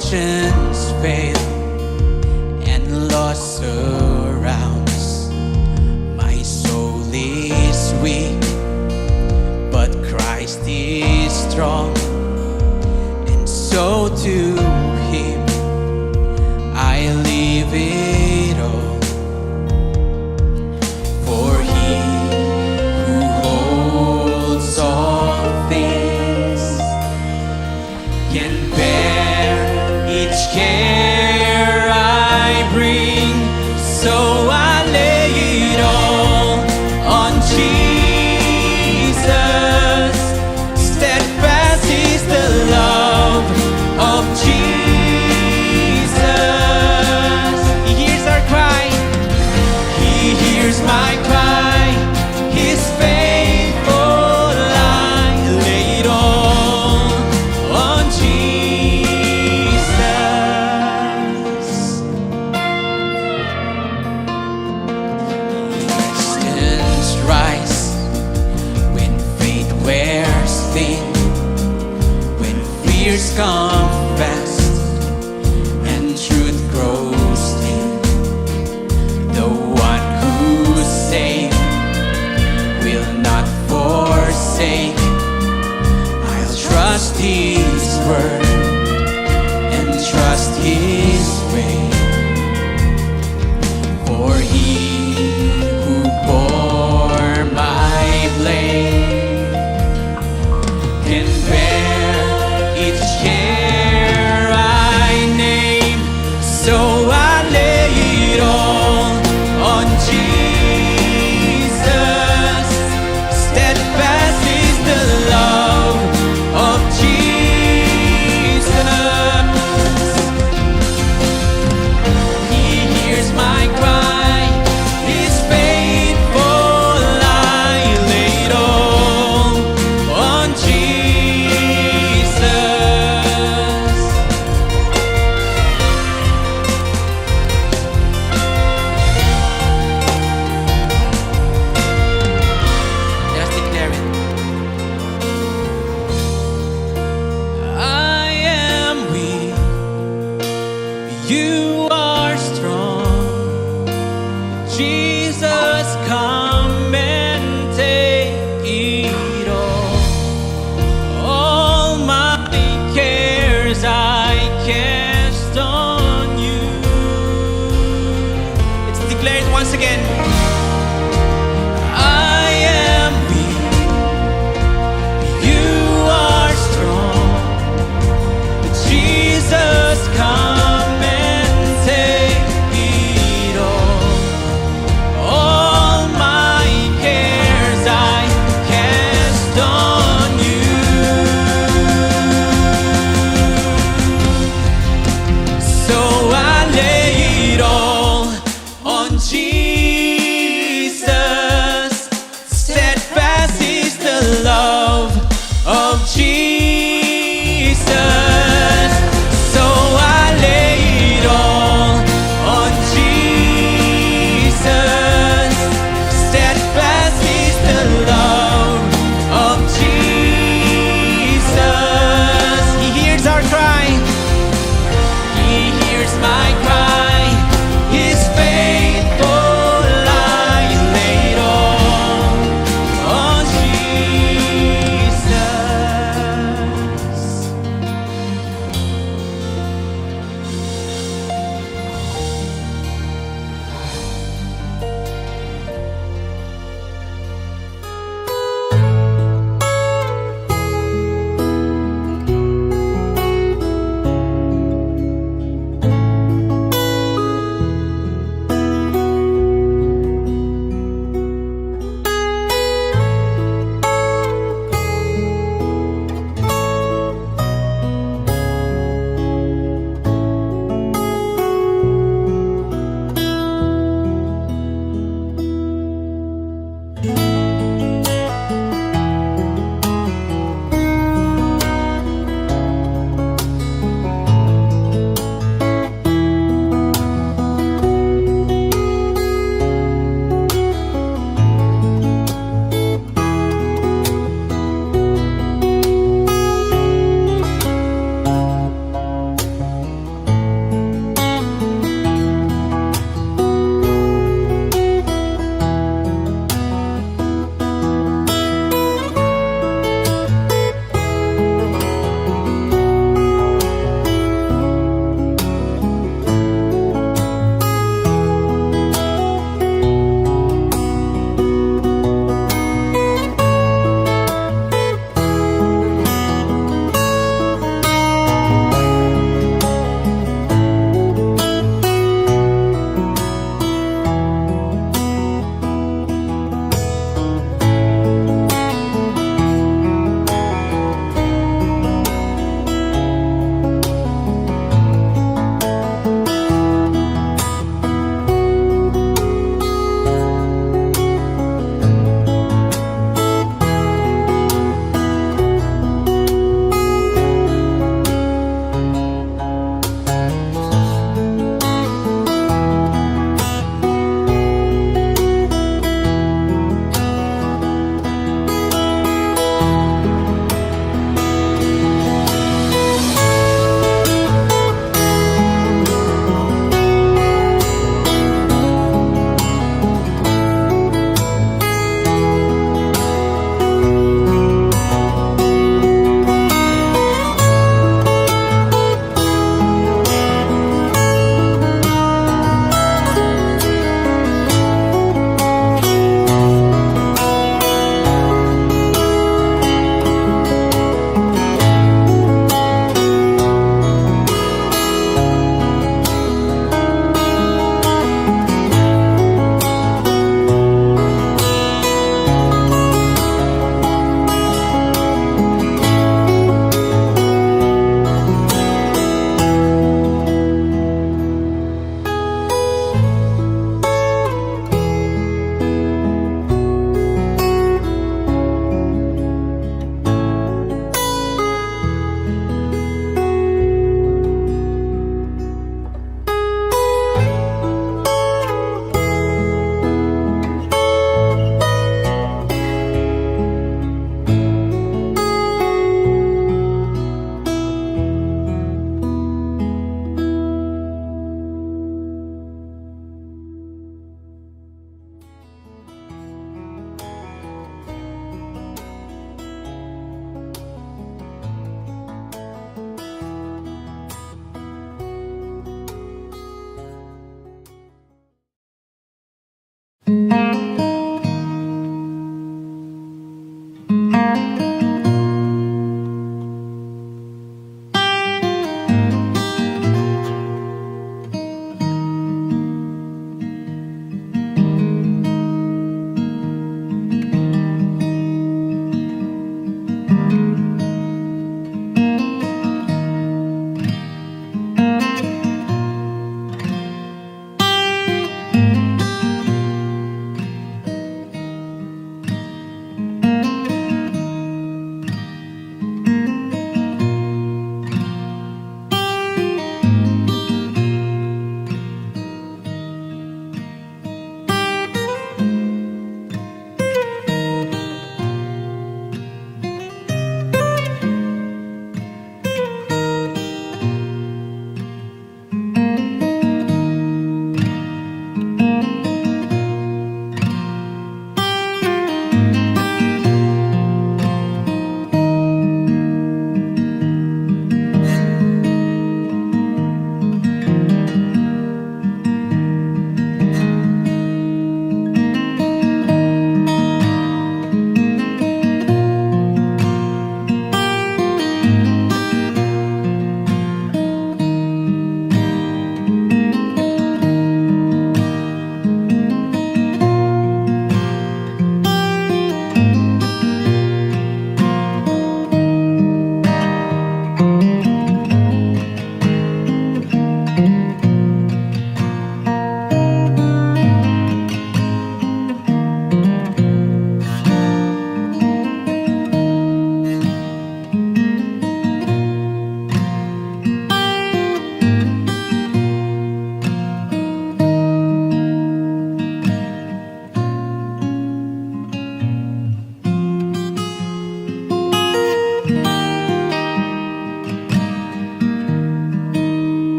fortunes fail and loss surrounds, my soul is weak, but Christ is strong, and so to Him I leave it all. For He who holds all things can bear each care I bring, so I lay it all on Jesus. Steadfast is the love of Jesus. He hears our cry, He hears my cry, His faithful eye, lay it all on Jesus. Distance rise when faith wears thin, when fears come fast and truth grows dim. The one who's safe will not forsake. I'll trust His word and trust His way. For He who bore my blame can bear each care I name, so I lay it all on Jesus. Steadfast is the love of Jesus. He hears my cry, His faithful eye, lay it all on Jesus. Let us declare it. I am weak, You are strong. Jesus, come and take it all. All my cares I cast on You. Let's declare it once again. I am weak, You are strong. Jesus, come and take it all. All my cares I cast on You. So I lay it all on Jesus. Steadfast is the love of Jesus. So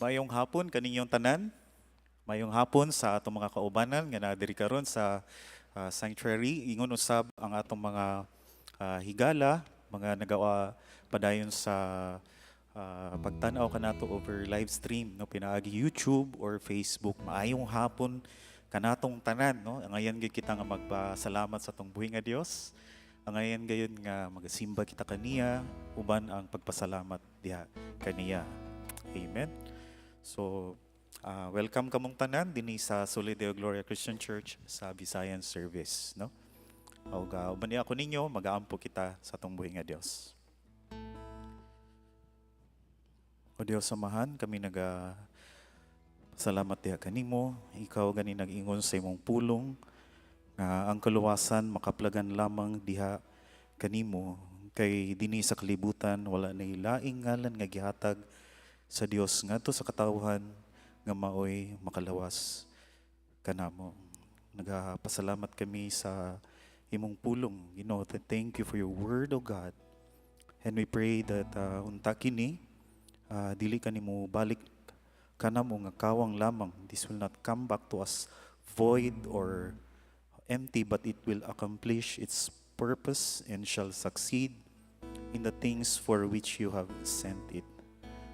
Mayong hapon kaninyong tanan. Mayong hapon sa atong mga kaubanan nga nadiri karon sa sanctuary. Ingon usab ang atong mga higala, mga nagawa padayon sa pagtan-aw kanato over live stream no pinaagi YouTube or Facebook. Maayong hapon kanatong tanan no. Ngayon gyud kita nga magpasalamat sa atong buhi nga Dios. Ngayon gayon nga magasimba kita kaniya uban ang pagpasalamat diha kaniya. Amen. So, welcome kamong tanan dinhi sa Solideo Gloria Christian Church sa Visayan service, no? Og uban niya ako ninyo, mag-aampo kita sa atong buhi nga Dios. O Dios samahan, kami salamat diha kanimo. Ikaw gani nag-ingon sa imong pulong nga ang kaluwasan makaplagan lamang diha kanimo kay dinhi sa kalibutan wala nay laing ngalan nga gihatag sa Dios ngadto sa katawhan nga maoy makalawas kanamo. Nagapasalamat kami sa imong pulong. You know, thank you for your word, O God. And we pray that unta kini dili kanimo balik kanamo nga kawang lamang. This will not come back to us void or empty, but it will accomplish its purpose and shall succeed in the things for which you have sent it.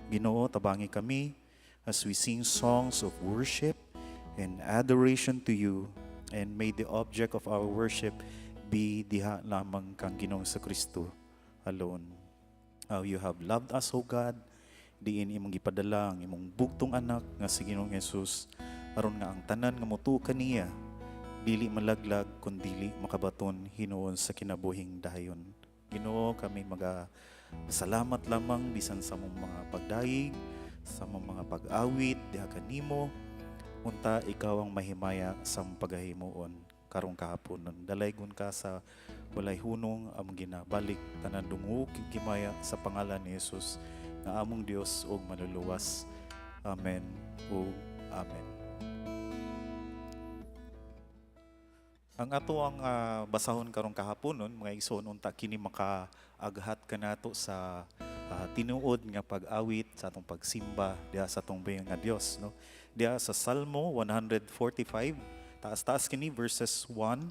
Ginoo, tabangi kami as we sing songs of worship and adoration to you, and may the object of our worship be diha lamang kang Ginoong sa Kristo alone. How you have loved us, O God, diin imong gipadala ang imong bugtong anak nga si Ginoong Jesus aron nga ang tanan nga motuo kaniya dili malaglag kundi makabaton hinuon sa kinabuhing dayon. Ginoo, kami salamat lamang bisan sa mong mga pagdaig, sa mong mga pag-awit diha kanimo. Unta ikaw ang mahimaya sa pagahimuon karong kahaponon. Dalaygon ka sa walay hunong among ginabalik tanan dungog gimaya sa pangalan ni Jesus nga among Dios ug manluluwas. Amen ug amen. Ang ato ang basahon karong kahaponon mga igsoon unta kini makaaghat kanato sa tinuod nga pag-awit sa atong pagsimba diha sa atong bayang nga Dios, no? Diha sa Salmo 145 taas-taas kini verses 1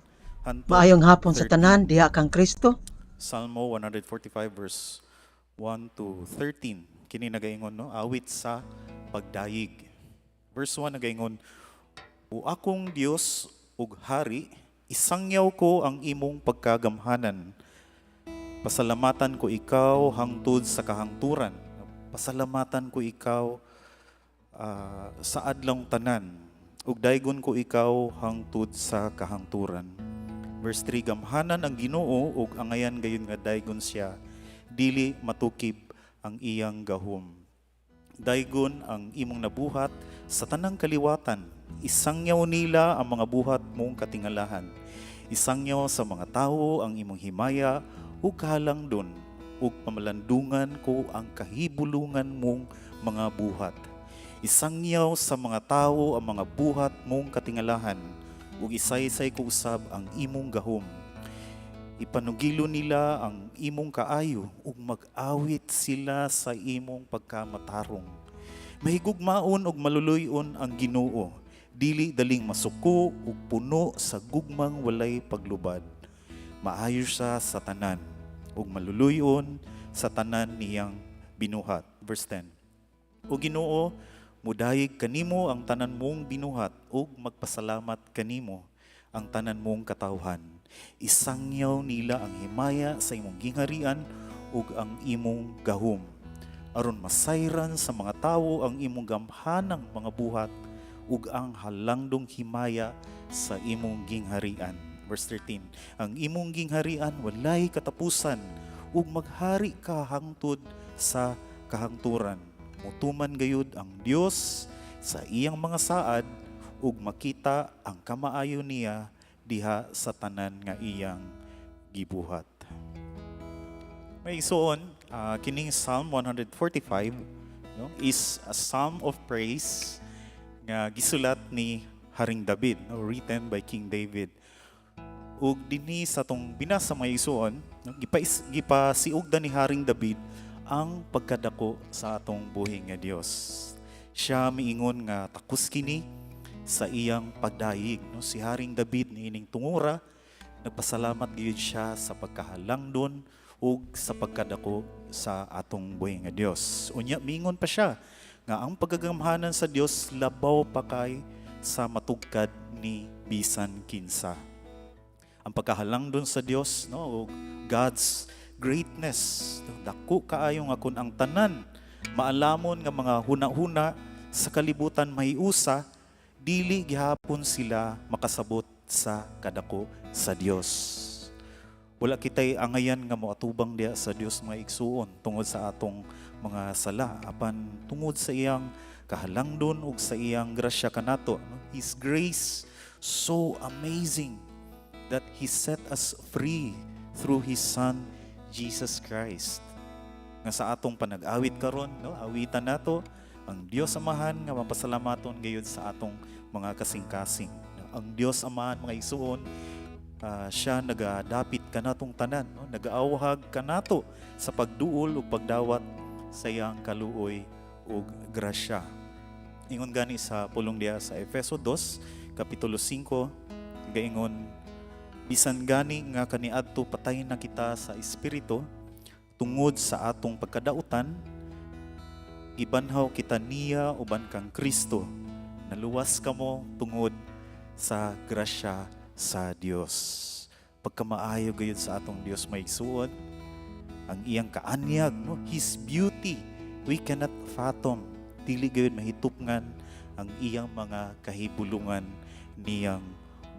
hangtod Maayong hapon sa 13. tanan, diha kang Kristo. Salmo 145 verse 1 to 13. Kini nagaingon no, awit sa pagdayig. Verse 1 nagaingon, "O akong Dios ug hari, isangyaw ko ang imong pagkagamhanan. Pasalamatan ko ikaw hangtod sa kahangturan. Pasalamatan ko ikaw sa adlong tanan. Ug daygon ko ikaw hangtod sa kahangturan." Verse 3, "Gamhanan ang Ginoo ug angayan gayon nga daygon siya, dili matukib ang iyang gahom. Daygon ang imong nabuhat sa tanang kaliwatan. Isangyaw nila ang mga buhat mong katingalahan. Isangyaw sa mga tao ang imong himaya ug kahalangdon, ug pamalandungan ko ang kahibulungan mong mga buhat. Isangyaw sa mga tao ang mga buhat mong katingalahan, ug isaysay ko usab ang imong gahom. Ipanugilo nila ang imong kaayo, ug mag-awit sila sa imong pagkamatarong. Mahigugmaon ug maluluyon ang Ginoo, dili daling masuko ug puno sa gugmang walay paglubad. Maayo siya sa tanan ug maluluyon sa tanan niyang binuhat." Verse 10, "O Ginoo, mudayeg kanimo ang tanan mong binuhat ug magpasalamat kanimo ang tanan mong katawhan. Isangyaw nila ang himaya sa imong gingharian ug ang imong gahom, aron masayran sa mga tawo ang imong gamhanang mga buhat ug ang halangdong himaya sa imong gingharian." Verse 13, "Ang imong gingharian walay katapusan ug maghari ka hangtod sa kahangturan. Mutuman gayud ang Dios sa iyang mga saad ug makita ang kamaayo niya diha sa tanan nga iyang gibuhat." May isuon, kining Psalm 145 no, is a psalm of praise nga gisulat ni Haring David, no, written by King David. Ug dinhi sa tong binasa may isuon, no, gipasiugdan ni Haring David ang pagkadako sa atong buhi nga Dios. Siya miingon nga takus kini sa iyang pagdayig. No? Si Haring David niining tungura, nagpasalamat gyud siya sa pagkahalangdon ug sa pagkadako sa atong buhay nga Dios. Unya miingon pa siya nga ang pagagamhanan sa Dios labaw pa kay sa matugkad ni bisan kinsa. Ang pagkahalangdon sa Dios, no, ug God's greatness, dako kaayong akon ang tanan maalamon nga mga huna-huna sa kalibutan mahiusa, dili gihapon sila makasabot sa kadako sa Dios. Wala kitay angayan nga moatubang diha sa Dios mga igsuon tungod sa atong mga sala apan tungod sa iyang kahalangdon ug sa iyang grasya kanato. His grace so amazing that He set us free through His Son Jesus Christ. Nga sa atong panag-awit karon, no, awitan nato ang Dios Amahan nga mapasalamaton gayud sa atong mga kasing-kasing. Ang Dios Amahan mga igsuon, siya nagadapit kanatong tanan, no, nagaawhag kanato sa pagduol ug pagdawat sa iyang kaluoy ug grasya. Ingon gani sa pulong diha sa Efeso 2 kapitulo 5 gaingon, bisan gani nga kaniadto patay na kita sa espiritu tungod sa atong pagkadautan, gibanhaw kita niya uban kang Kristo, naluwas kamo tungod sa grasya sa Dios. Pagkamaayo gayud sa atong Dios maigsuon, ang iyang kaanyag, no, His beauty, we cannot fathom. Dili gayud mahitupngan ang iyang mga kahibulungan niyang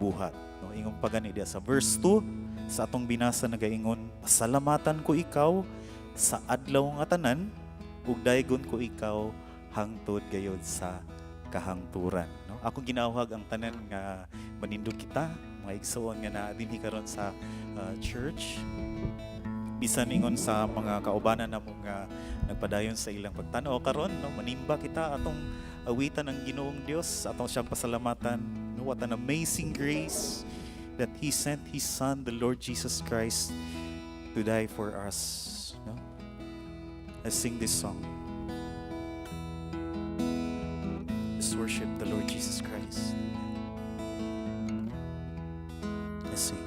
buhat. No, ingon pa gani diya sa verse 2 sa atong binasa nagaingon, pasalamatan ko ikaw sa adlaw nga tanan ug daygon ko ikaw hangtod gayod sa kahangturan. No? Ako ginawhag ang tanan nga manindog kita, mga igsoon nga naa dinhi karon sa church. Bisan ingon sa mga kaubanan na mga nagpadayon sa ilang pagtanaw karon, no? Manimba kita atong awitan ng Ginoong Dios, atong siyang pasalamatan. No? What an amazing grace that He sent His Son, the Lord Jesus Christ, to die for us. No? Let's sing this song. Let's worship the Lord Jesus Christ. Let's sing.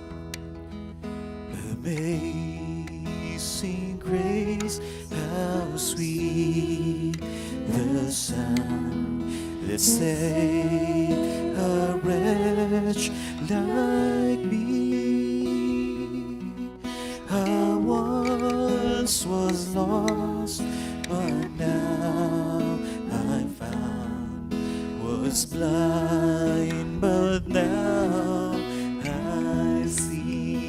Amazing grace, how sweet the sound that saved a wretch like me. I once was lost, but now I'm found. Was blind, but now I see.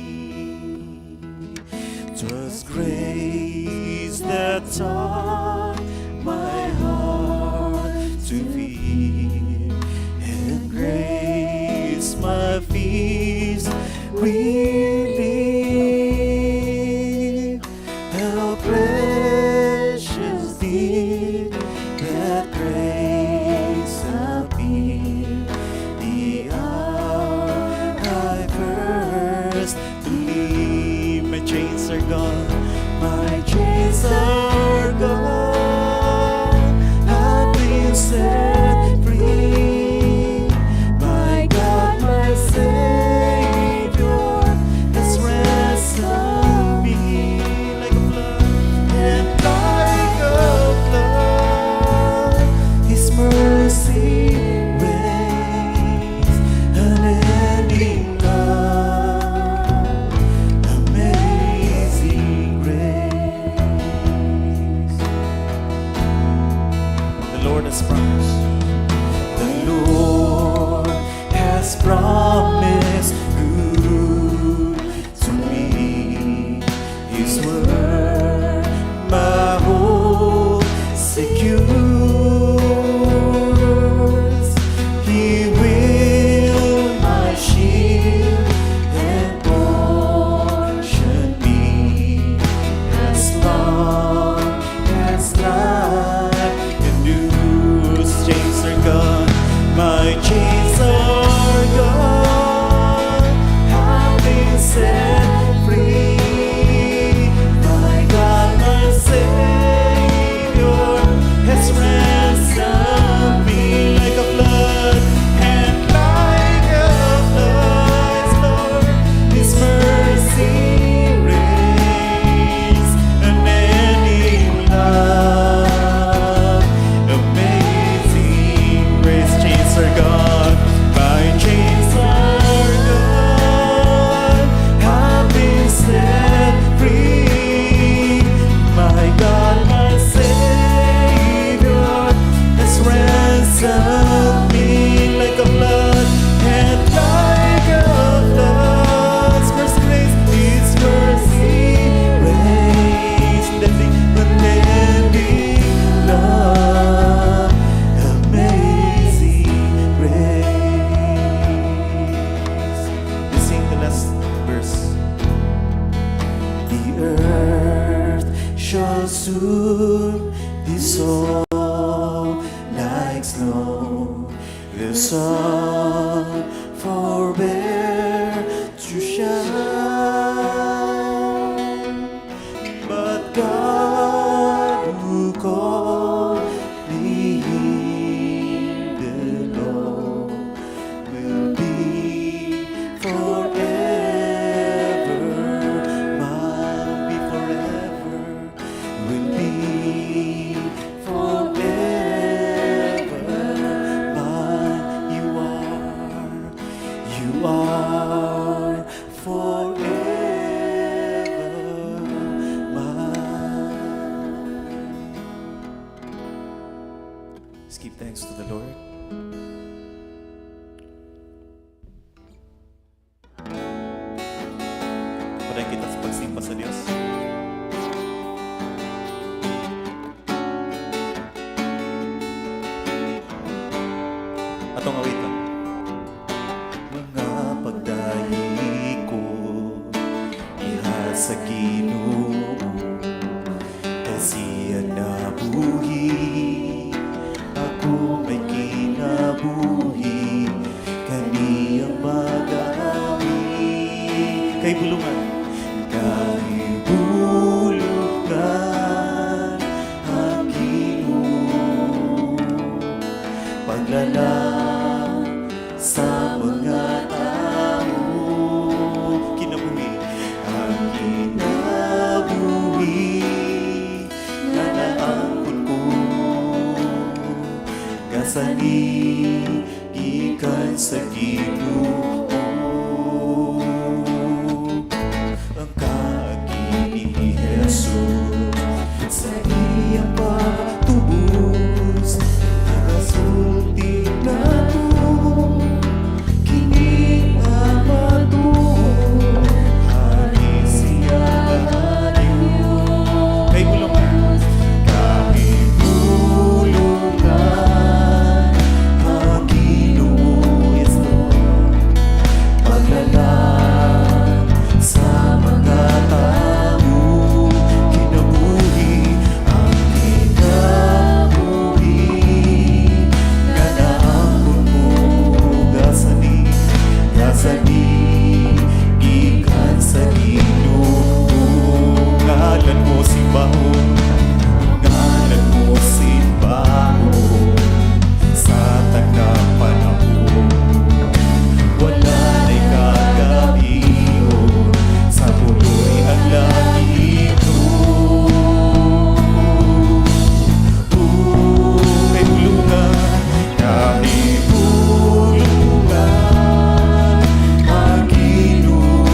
'Twas grace that taught my heart to fear, and grace my fears relieve. How precious did that grace appear, the hour I first believed. My chains are gone, my chains are gone. I've been set free. My God, my Savior has ransomed me like a flood, and like a flood, His mercy reigns, unending love, amazing grace. The Lord has promised. The Lord has promised good to me. His word, my hope secures. He will my shield and portion be, as long as life endures. Chains are gone, my chains are gone. give thanks to the Lord. Padayon kita sa pagsimba sa Diyos. Atong awitan. Mga pagdahi ko iha sa Ginoo, kasi nabuhi ako may kinabuhi kaniyang magami kay bulungan ang Ginoo paglala sa mga tao kinabuhi ang kinabuhi na naangkot ko kasani gikan sa Ginoo ang kaagi ni Jesus sa iyang pagtubos nagasulti na to kini ang matuo hari siya Diyos kay bulungan kay bulungan ang Ginoo yes Lord paglalang sa mga tao kinabuhi ang kinabuhi na naangkot ko gasani gikan sa Ginoo ngalan mo simbahon ngalan mo simbahon sa tanang panahon wala na'y kagabiyon sa puloy ang langit kay bulungan kay bulungan ang Ginoo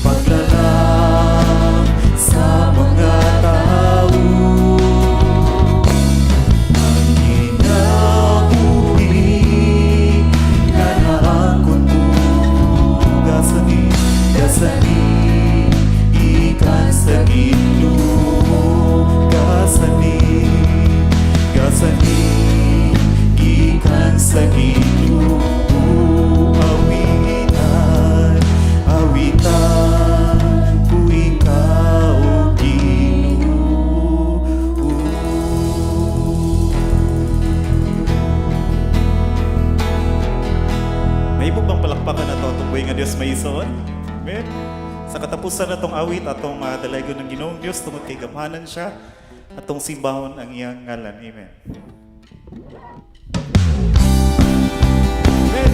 paglalang sa mga tao ang kinabuhi na naangkot ko gasani ikan sa Ginoo gasani ikan sa Ginoo awitan ku ikaw Ginoo may ibang bang palakpakan na to tungkoy nga Diyos may ison? Amen. Sa katapusan na tong awit atong dalagon ng Ginoong Diyos tungod kay gamhanan siya atong simbahon ang iyang ngalan. Amen. Amen.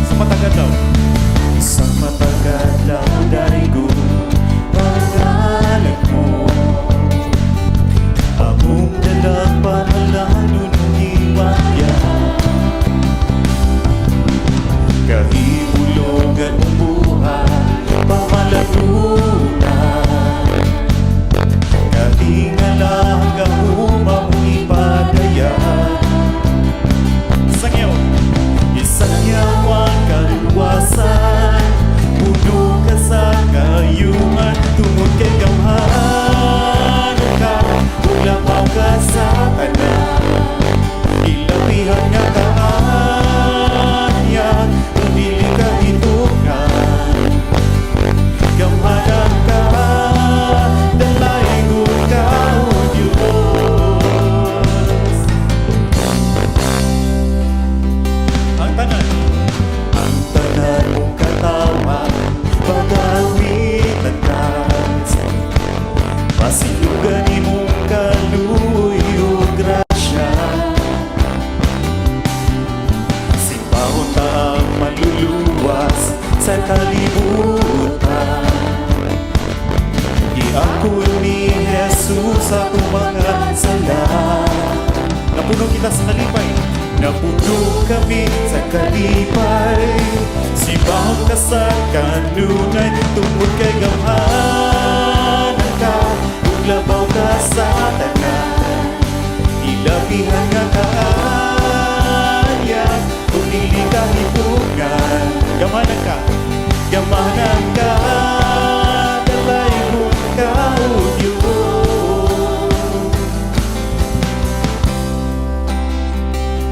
Sa matagal daw. Sa matagal daw darigo pangalan mo among dalang pangalan ng ibagya kahibulungan mong buhay pamalagunan kalingalang gahuma mong ipadayan sangyaw isangyawan kaluwasan puno ka sa kayuman tungod kay gamhanan ka ulamaw ka sa tanan ilapihan nga kaanyag kung dili ka hitukan gamhanan ka dalaygon ka o Diyos ang tanan mong katawan pagawit ang tansa pasilugan imong kaluyo grasya simbahon ta ang maluluwas sa kalibutan iakon ni Jesus sa mga sala napuno kita sa kalipay napuno kami sa kalipay simbahon sa kanunay, tungod kay gamhanan ka, ug labaw ka sa tanan. Ilabihan nga kaaya, kung dili ka hitungan. Gamanan ka, gamanan ka, dalaygon ka, o Diyos.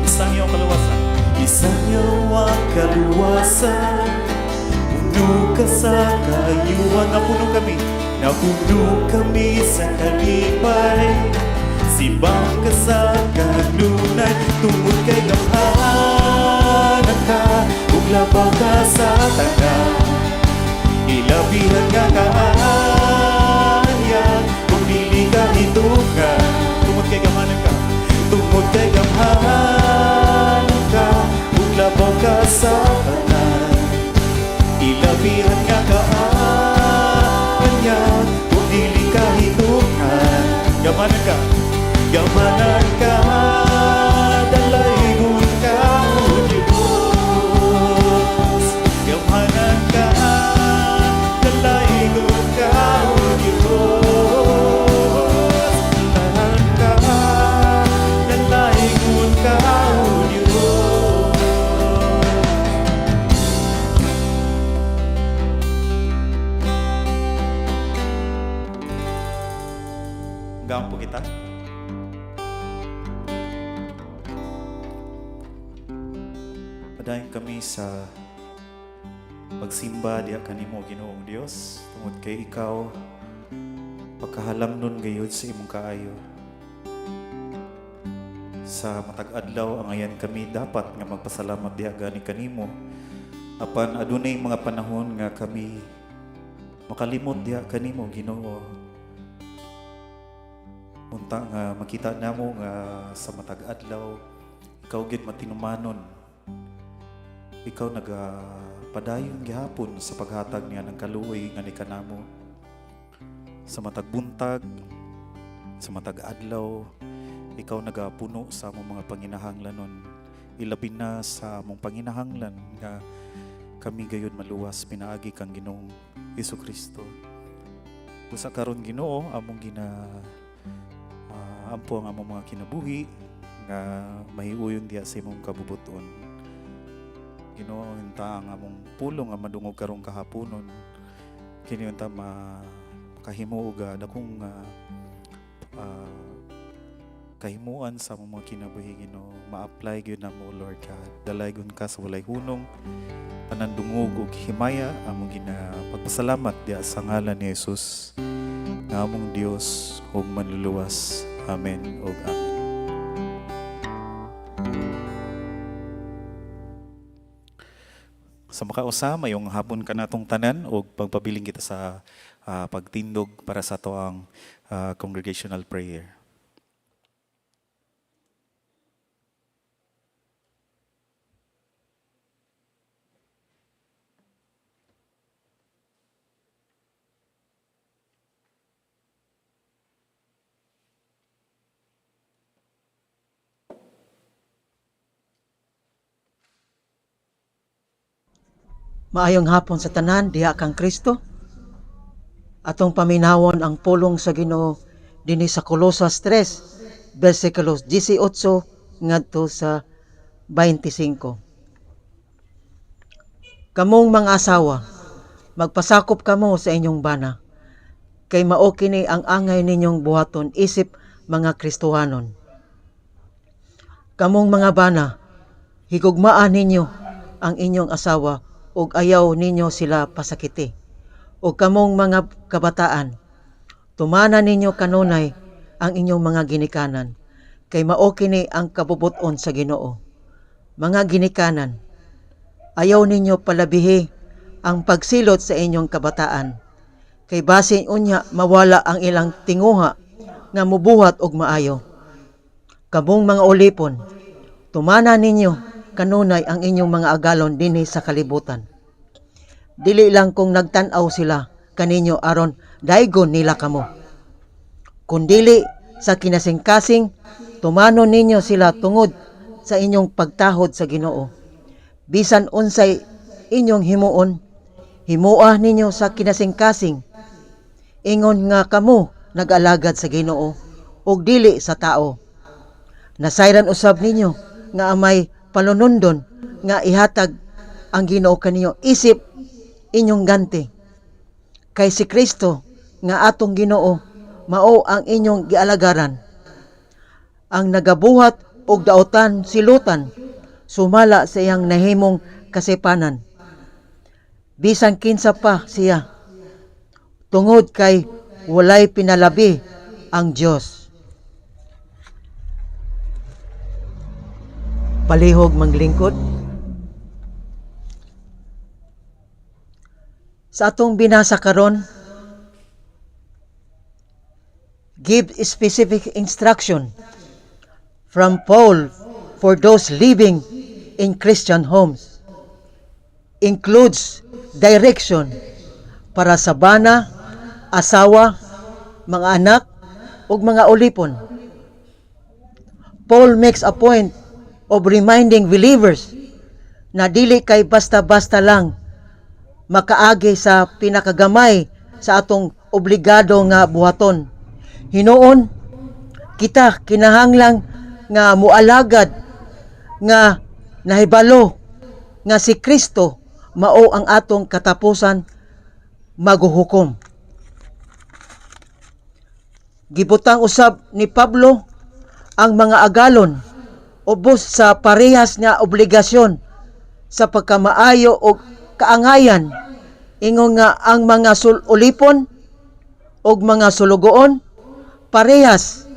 Isang iyong kaluwasan, isang iyong kaluwasan, puno ka sa kayuhan. Napuno kami sa kalipay, simbang ka sa kanunay, tungod kay gamhanan ka, ug labaw ka sa tanan. Ilabihan nga kaaya, kung dili ka hitungan. Tungod kay gamhanan ka, tungod kay gamhanan ka, ug labaw ka sa tanan. Ilabihan nga kaaya, kung dili ka hitungan. Gamanan ka, gamanan ka, dalaygon ka, o Diyos. Gamanan ka, dalaygon ka, o Diyos. Gamanan ka, dalaygon ka, o Diyos. Hanggang po kita. Padayon kami sa pagsimba diha kanimo, Ginoong Dios, tungod kay ikaw pagkahalamnon gayud sa imong kaayo. Sa matag adlaw ang ayan kami dapat nga magpasalamat diha gani kanimo. Apan adunay mga panahon nga kami makalimot diha kanimo, Ginoo. Unta nga makita namo nga sa matag adlaw ikaw gid matinumanon. Ikaw nagapadayon gihapon sa paghatag niya ng kaluoy nga ni kanamo. Sa matag buntag, sa matag adlaw, ikaw nagapuno sa among mga panginahanglanon. Ilabi na sa among panginahanglan nga kami gayon maluwas pinaagi kang Ginoong Hesukristo. Usa karon, Ginoo, among ampo ang among mga kinabuhi nga mahiuyon diha sa imong kabubuton. Ginoo, unta ang among pulong nga madungog karong kahaponon. Kini unta makahimo og dakong kahimuan sa among mga kinabuhi, Ginoo. Ma-apply gyud namo, Lord God. Dalaygon ka sa walay hunong, panandungog ug himaya among ginapagpasalamat diha sa ngalan ni Jesus nga among Dios ug manluluwas. Amen ug amen. Sa makausa, mayong hapon ka natong tanan o pagpabiling kita sa pagtindog para sa to ang congregational prayer. Maayong hapon sa tanan diha kang Kristo. Atong paminawon ang pulong sa Ginoo dinhi sa Colosas 3 bersikulos 18 ngadto sa 25. Kamong mga asawa, magpasakop kamo sa inyong bana, kay mao kini ang angay ninyong buhaton isip mga Kristohanon. Kamong mga bana, higugmaan ninyo ang inyong asawa ug ayaw ninyo sila pasakiti. O kamong mga kabataan, tumana ninyo kanunay ang inyong mga ginikanan, kay mao kini ang kabubuton sa Ginoo. Mga ginikanan, ayaw ninyo palabihi ang pagsilot sa inyong kabataan, kay basin unya mawala ang ilang tinguha nga mubuhat og maayo. Kamong mga ulipon, tumana ninyo kanunay ang inyong mga agalon dinhi sa kalibutan. Dili lang kung nagtan-aw sila kaninyo aron daygon nila kamo. Kundili sa kinasingkasing, tumano ninyo sila tungod sa inyong pagtahod sa Ginoo. Bisan unsay inyong himuon, Himuah ninyo sa kinasing-kasing, ingon nga kamo nag-alagad sa Ginoo ug dili sa tao. Nasayran usab ninyo nga amay palunundon nga ihatag ang Ginoo kaninyo isip inyong ganti. Kay si Kristo nga atong Ginoo mao ang inyong gialagaran. Ang nagabuhat og daotan silutan sumala sa iyang nahimong kasipanan. Bisan kinsa pa siya, tungod kay walay pinalabi ang Dios. Palihog manglingkod. Sa atong binasa karon, give specific instruction from Paul for those living in Christian homes. Includes direction para sa bana, asawa, mga anak, ug mga ulipon. Paul makes a point of reminding believers na dili kay basta-basta lang makaagi sa pinakagamay sa atong obligado nga buhaton. Hinuon, kita kinahanglang nga mualagad nga nahibalo nga si Kristo mao ang atong katapusan maghuhukom. Gibutang usab ni Pablo ang mga agalon ubos sa parehas nga obligasyon sa pagkamaayo o kaangayan, ingon nga ang mga ulipon o mga sulugoon parehas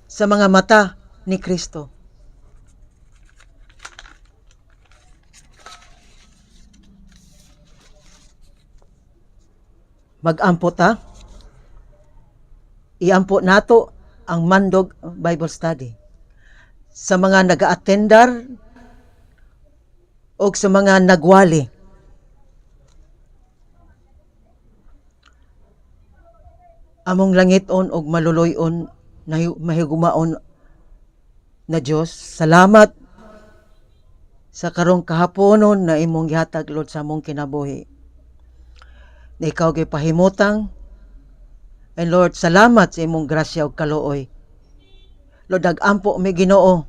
sa mga mata ni Kristo. Mag-ampo ta. Iampo nato ang Mandog Bible Study. Sa mga nag-aatendar o sa mga nagwali. Among langiton og maluluyon na mahigumaon na Dios, salamat sa karong kahaponon na imong gihatag Lord sa among kinabuhi. Na ikaw gipahimutang, and Lord, salamat sa imong grasya ug kaluoy. Lord, nag-ampo may Ginoo.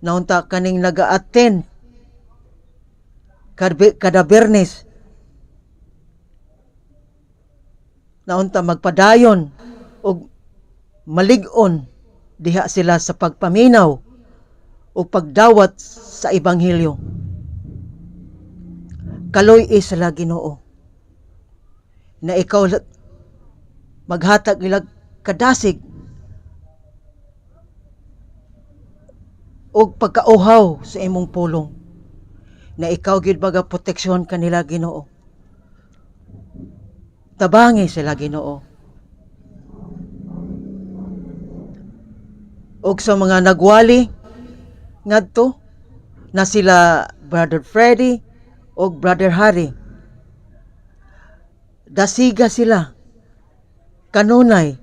Naunta kaning naga-attend kada Biyernes. Naunta magpadayon ug malig-on diha sila sa pagpaminaw o pagdawat sa ebanghelyo. Kaloy sila Ginoo na ikaw maghatag ilag kadasig o pagkauhaw sa imong pulong na ikaw gid baga proteksyon kanila Ginoo. Tabangi sila Ginoo. Og sa mga nagwali ngadto na sila Brother Freddy o Brother Harry, dasiga sila kanunay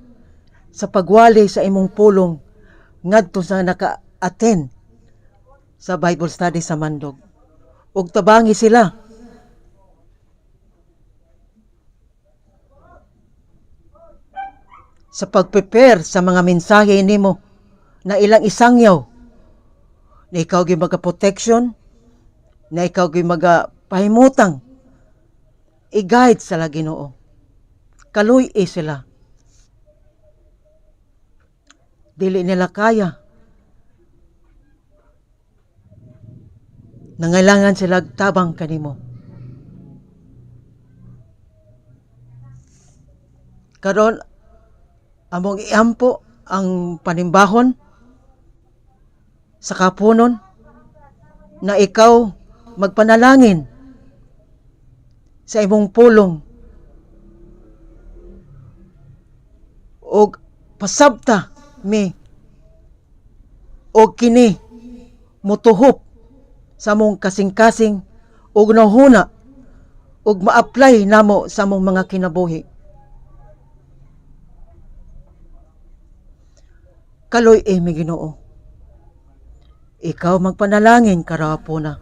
sa pagwali sa imong pulong ngadto sa naka-attend sa Bible study sa Mandog. Ug tabangi sila sa pag-prepare sa mga mensahe nimo na ilang isangyaw na ikaw gyud maga-protection, na ikaw gyud maga-pahimutang i-guide sila Ginoo. Kaluy sila. Dili nila kaya. Nangailangan sila tabang kanimo. Karon among iampo ang panimbahon sa kapunon na ikaw magpanalangin sa imong pulong og pasabta mi og kini mutuhop sa mong kasing-kasing og nahuna og ma-apply namo sa mong mga kinabuhi. Kaloy mi Ginoo. Ikaw magpanalangin karapona.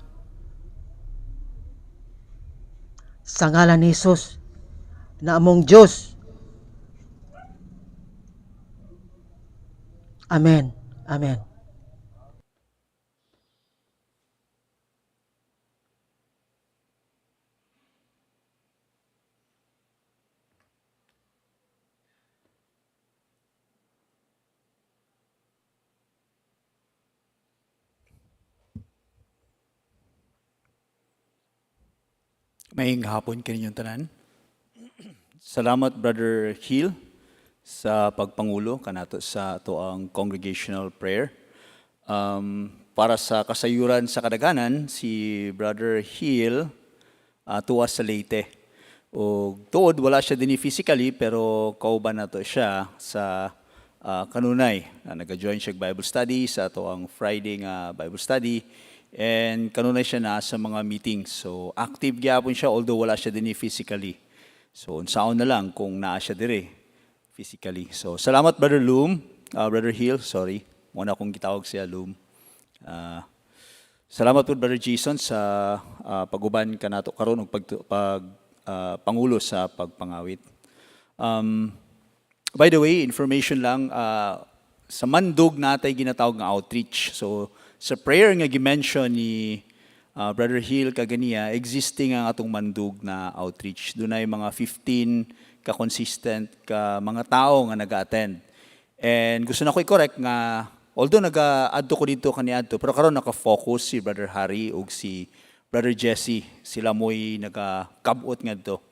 sa ngalan ni Jesus na among Diyos. Amen. Amen. Maayong hapon kaninyong tanan. Salamat Brother Hill sa pagpangulo kanato sa ato ang congregational prayer. Para sa kasayuran sa kadaganan, si Brother Hill tuwa sa Leyte. O tuod wala siya din physically pero kauban nato siya sa kanunay. Nag-join siya Bible study sa ato ang Friday nga Bible study. And kanunay siya na sa mga meetings. So active gyapon siya although wala siya din physically. So unsaon na lang kung naa siya dire physically. So salamat Brother Brother Hill, sorry. Muna akong gitawag siya Loom. Salamat po Brother Jason sa paguban kanato karon og pangulo sa pagpangawit. By the way, information lang sa mandog natay ginatawag nga outreach. So sa prayer nga gi-mention ni Brother Hill kaganiya, existing ang atong mandug na outreach. Doon ay mga 15 ka-consistent ka mga tao nga nag-attend. And gusto na ko i-correct nga, although nag-adto ko dito kaniadto, pero karon naka-focus si Brother Harry ug si Brother Jesse. Sila mo'y nagakabot nga dito.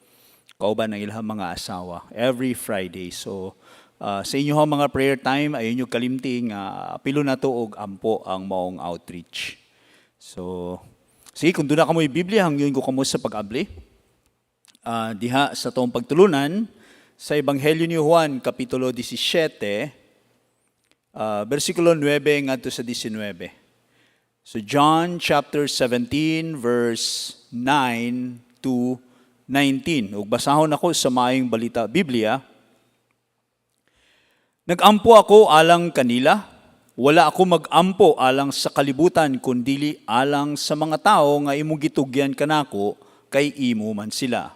Kauban ng ilang mga asawa. Every Friday. So, sa inyo mga prayer time, ayun yung kalimting, pilo na to og ampo ang maong outreach. So, sige, kung doon na kamo'y Biblia, hangyon ko kamo sa pag-abli. Diha sa tong pagtulunan, sa Ebanghelyo ni Juan, Kapitulo 17, versikulo 9 ngadto sa 19. So, John chapter 17, verse 9 to 19. Ug basahon ako sa maayong balita Biblia. Nag-ampo ako alang kanila, wala ako mag-ampo alang sa kalibutan, kundili alang sa mga tao nga imong gitugyan kanako, kay imo man sila.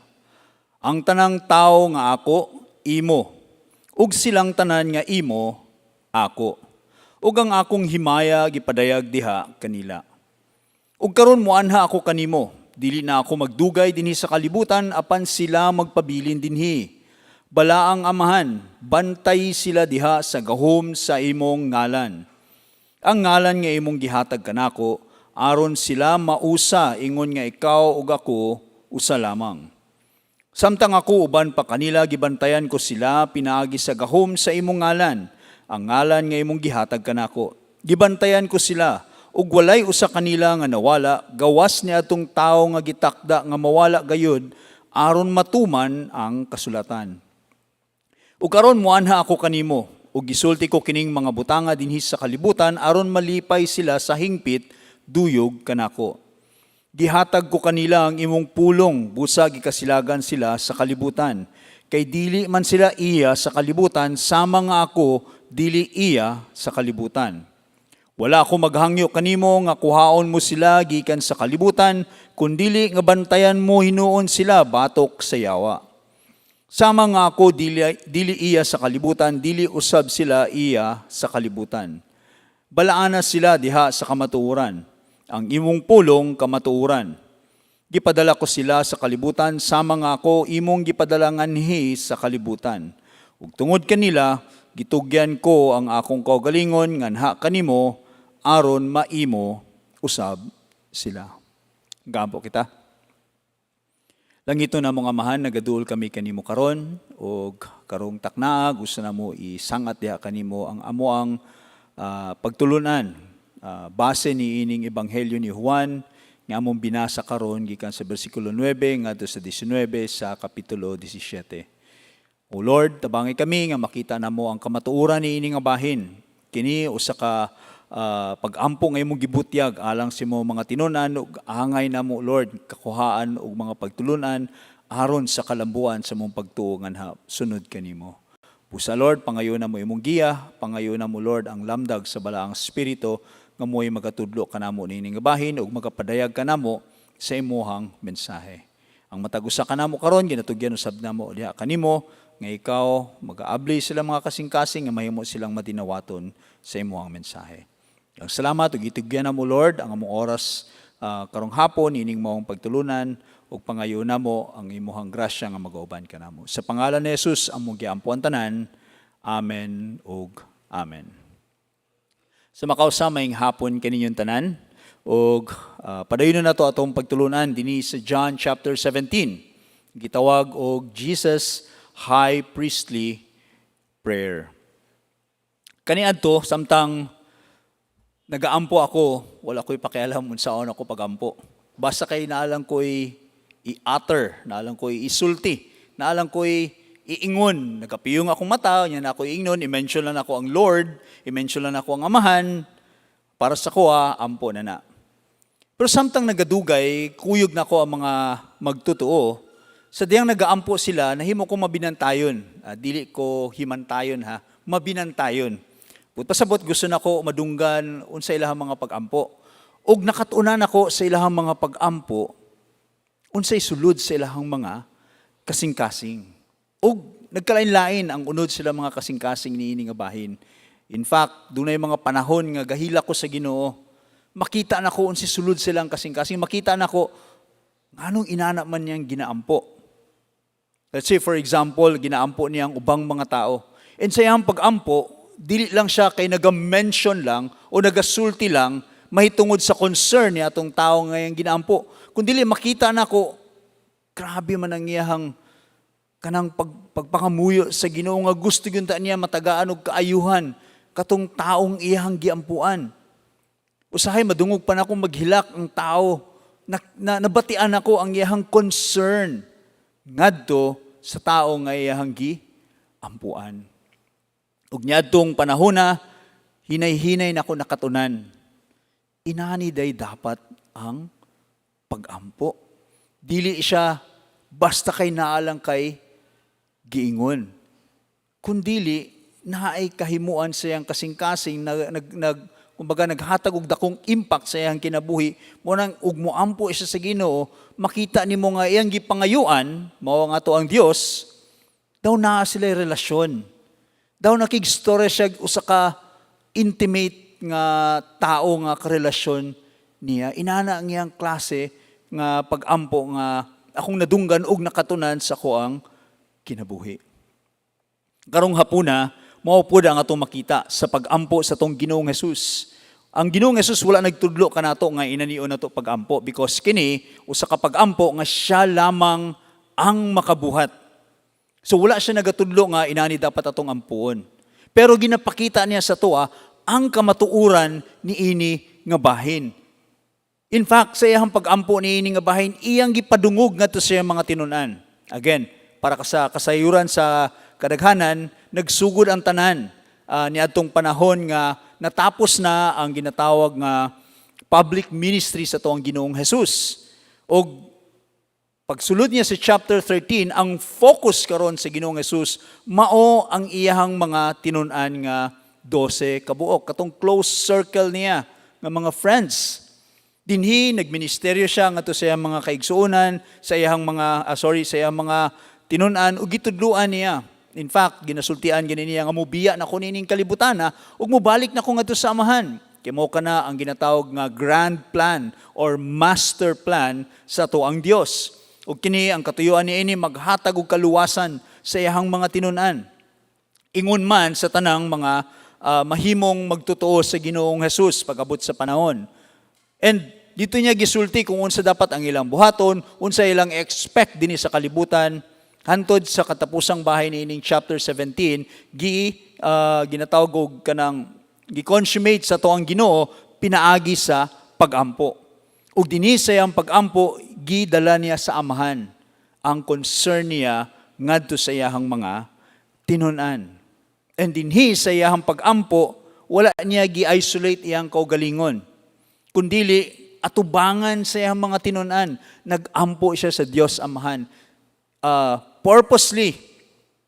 Ang tanang tao nga ako, imo, ug silang tanan nga imo, ako. Ug ang akong himaya gipadayag diha kanila. Ug karon moanha ako kanimo, dili na ako magdugay dinhi sa kalibutan apan sila magpabilin dinhi. Bala ang amahan, bantay sila diha sa gahom sa imong ngalan. Ang ngalan nga imong gihatag kanako, aron sila mausa ingon nga ikaw ug ako usa lamang. Samtang ako uban pa kanila gibantayan ko sila pinaagi sa gahom sa imong ngalan, ang ngalan nga imong gihatag kanako. Gibantayan ko sila ug walay usa kanila nga nawala, gawas ni atong tawo nga gitakda nga mawala gayud aron matuman ang kasulatan. Ug karon moanha ako kanimo, ug gisulti ko kining mga butanga dinhi sa kalibutan aron malipay sila sa hingpit duyog kanako. Gihatag ko kanila ang imong pulong, busa gikasilagan sila sa kalibutan. Kay dili man sila iya sa kalibutan, sama nga ako dili iya sa kalibutan. Wala ako maghangyo kanimo nga kuhaon mo sila gikan sa kalibutan, kundili nga bantayan mo hinuon sila batok sa yawa. Sama nga ako, dili iya sa kalibutan, dili usab sila iya sa kalibutan. Balaana sila diha sa kamatuoran, ang imong pulong kamatuoran. Gipadala ko sila sa kalibutan, sama nga ako, imong gipadala nganhi sa kalibutan. Ug tungod kanila, gitugyan ko ang akong kaugalingon, nganha kanimo, aron maimo usab sila. Gampo kita. Langito na mga amahan, nagaduol kami kanimo karon o karong takna, gusto na mo isangat diha kanimo ang amoang pagtulunan. Base ni ining Ebanghelyo ni Juan, nga among binasa karon gikan sa bersikulo 9 ngadto sa 19 sa kapitulo 17. O Lord, tabangi kami nga makita namo ang kamatuoran ni ining nga bahin. Kini usa ka pag-ampo nga imong gibutyag alang sa imong mga tinunan ug angay namo Lord kakuhaan og mga pagtulunan aron sa kalambuan sa imong pagtuo nga sunod kanimo. Pusa Lord, pangayo na mo imong giya, pangayo na mo Lord ang lamdag sa balaang espiritu nga mo'y magatudlo kanamo nining bahin ug magapadayag kanamo sa imuhang mensahe. Ang matag usa kanamo karon ginatugyan usab namo diha kanimo nga ikaw mag-aabli sila mga kasing-kasing nga mahimo silang matinawaton sa imong mensahe. Ang salamat ug itugyan namo Lord ang among oras karong hapon ining maong pagtulunan ug pangayo namo ang imong grasya nga mag-auban kanamo. Sa pangalan ni Jesus among giampuan tanan. Amen ug amen. Sa makausamay hapon kaninyong tanan ug padayon na to atong pagtulunan dinhi sa John chapter 17. Gitawag og Jesus High Priestly Prayer. Kaniadto samtang nagaampo ako, wala ko'y pakialam unsaon ako pagampo. Basta kay naalang ko'y i-utter, naalang ko'y isulti, naalang ko'y iingon. Nagapiyong akong mata, yan ako iingnon, i-mention lang ako ang Lord, i-mention lang ako ang Amahan, para sa kuha, ampo na na. Pero samtang nagadugay, kuyog na ko ang mga magtutuo, sa diyang nagaampo sila, nahimo ko mabinantayon. Dili ko himantayon ha, mabinantayon. Pasabot gusto na ko madunggan unsa ilahang mga pagampo. Og nakatunan ako sa ilahang mga pagampo, unsay sulod sa ilahang mga kasing-kasing. Og nagkalain-lain ang unod sila mga kasing-kasing niini nga bahin. In fact, dunay mga panahon nga gahila ko sa Ginoo, makita na ko unsay sulod silang kasing-kasing, makita na ko anong inana man niyang ginaampo. Let's say for example, ginaampo niyang ubang mga tao. And sa iyang pagampo, dili lang siya kay naga-mention lang o nagasulti lang mahitungod sa concern niya atong tao ngayong ginaampo. Kung dili makita na ko, grabe man ang iyahang kanang pagpangamuyo sa Ginoo nga gusto gyud niya matagaan og kaayuhan katong taong iyang giampuan. Usahay madungog pa na akong maghilak ang tao nabatian ako ang iyang concern ngadto sa tao nga iyang giampuan. Ug niadtong panahon na hinay-hinay nako nakatunan. Inani day dapat ang pagampo. Dili siya basta kay naalang kay giingon. Kundili naay kahimuan sa iyang kasing-kasing kumbaga naghatag og dakong impact sa iyang kinabuhi mo nang ug moampo siya sa Ginoo, makita nimo nga iyang gipangayuan mao nga ato ang Dios, daw naa sila relasyon. Daw nakigstorya siya usa ka intimate nga tao nga karelasyon niya. Inana ang iyang klase nga pagampo nga akong nadunggan og nakatunan sa koang kinabuhi. Karong hapuna, mao pud ang atong makita sa pagampo sa tong Ginoong Hesus. Ang Ginoong Hesus wala nagtudlo kanato nga inanion nato pagampo because kini usa ka pagampo nga siya lamang ang makabuhat. So wala siya nagatudlo nga inani dapat atong ampuon. Pero ginapakita niya sa tuwa ang kamatuuran niini nga bahin. In fact, sa iyang pagampo niini nga bahin, iyang gipadungog ngadto sa iyang mga tinunan. Again, para sa kasayuran sa kadaghanan, nagsugod ang tanan niadtong panahon nga natapos na ang ginatawag nga public ministry sa tuang Ginoong Hesus. O pagsulod niya sa chapter 13, ang focus karon sa Ginoong Hesus mao ang iyahang mga tinunan nga 12 kabuok, katong close circle niya nga mga friends. Dinhi nagministeryo siya ngadto sa iyang mga kaigsuonan, sa iyang mga sa iyang mga tinunan ug gitudloan niya. In fact, ginasultian gani niya nga mobiya na ko nining kalibutan ug mobalik na ko ngadto sa Amahan. Kay mao kana ang ginatawag nga grand plan or master plan sa tuang Dios. Ug kini ang katuyuan niini maghatag og kaluwasan sa iyang mga tinunan. Ingon man sa tanang mga mahimong magtotoo sa Ginoong Hesus pag-abot sa panahon. And dito niya gisulti kung unsa dapat ang ilang buhaton, unsa ilang expect dinhi sa kalibutan, hantod sa katapusang bahay niining chapter 17, ginatawag og kanang gi-consummate sa tuang Ginoo pinaagi sa pagampo. Ug dinhi sa iyang pagampo gidala niya sa Amahan ang concern niya ngadto sa iyang mga tinunan. And dinhi sa iyang pagampo wala niya gi-isolate iyang kaugalingon. Kundili atubangan sa iyang mga tinunan, nagampo siya sa Dios Amahan. Purposely,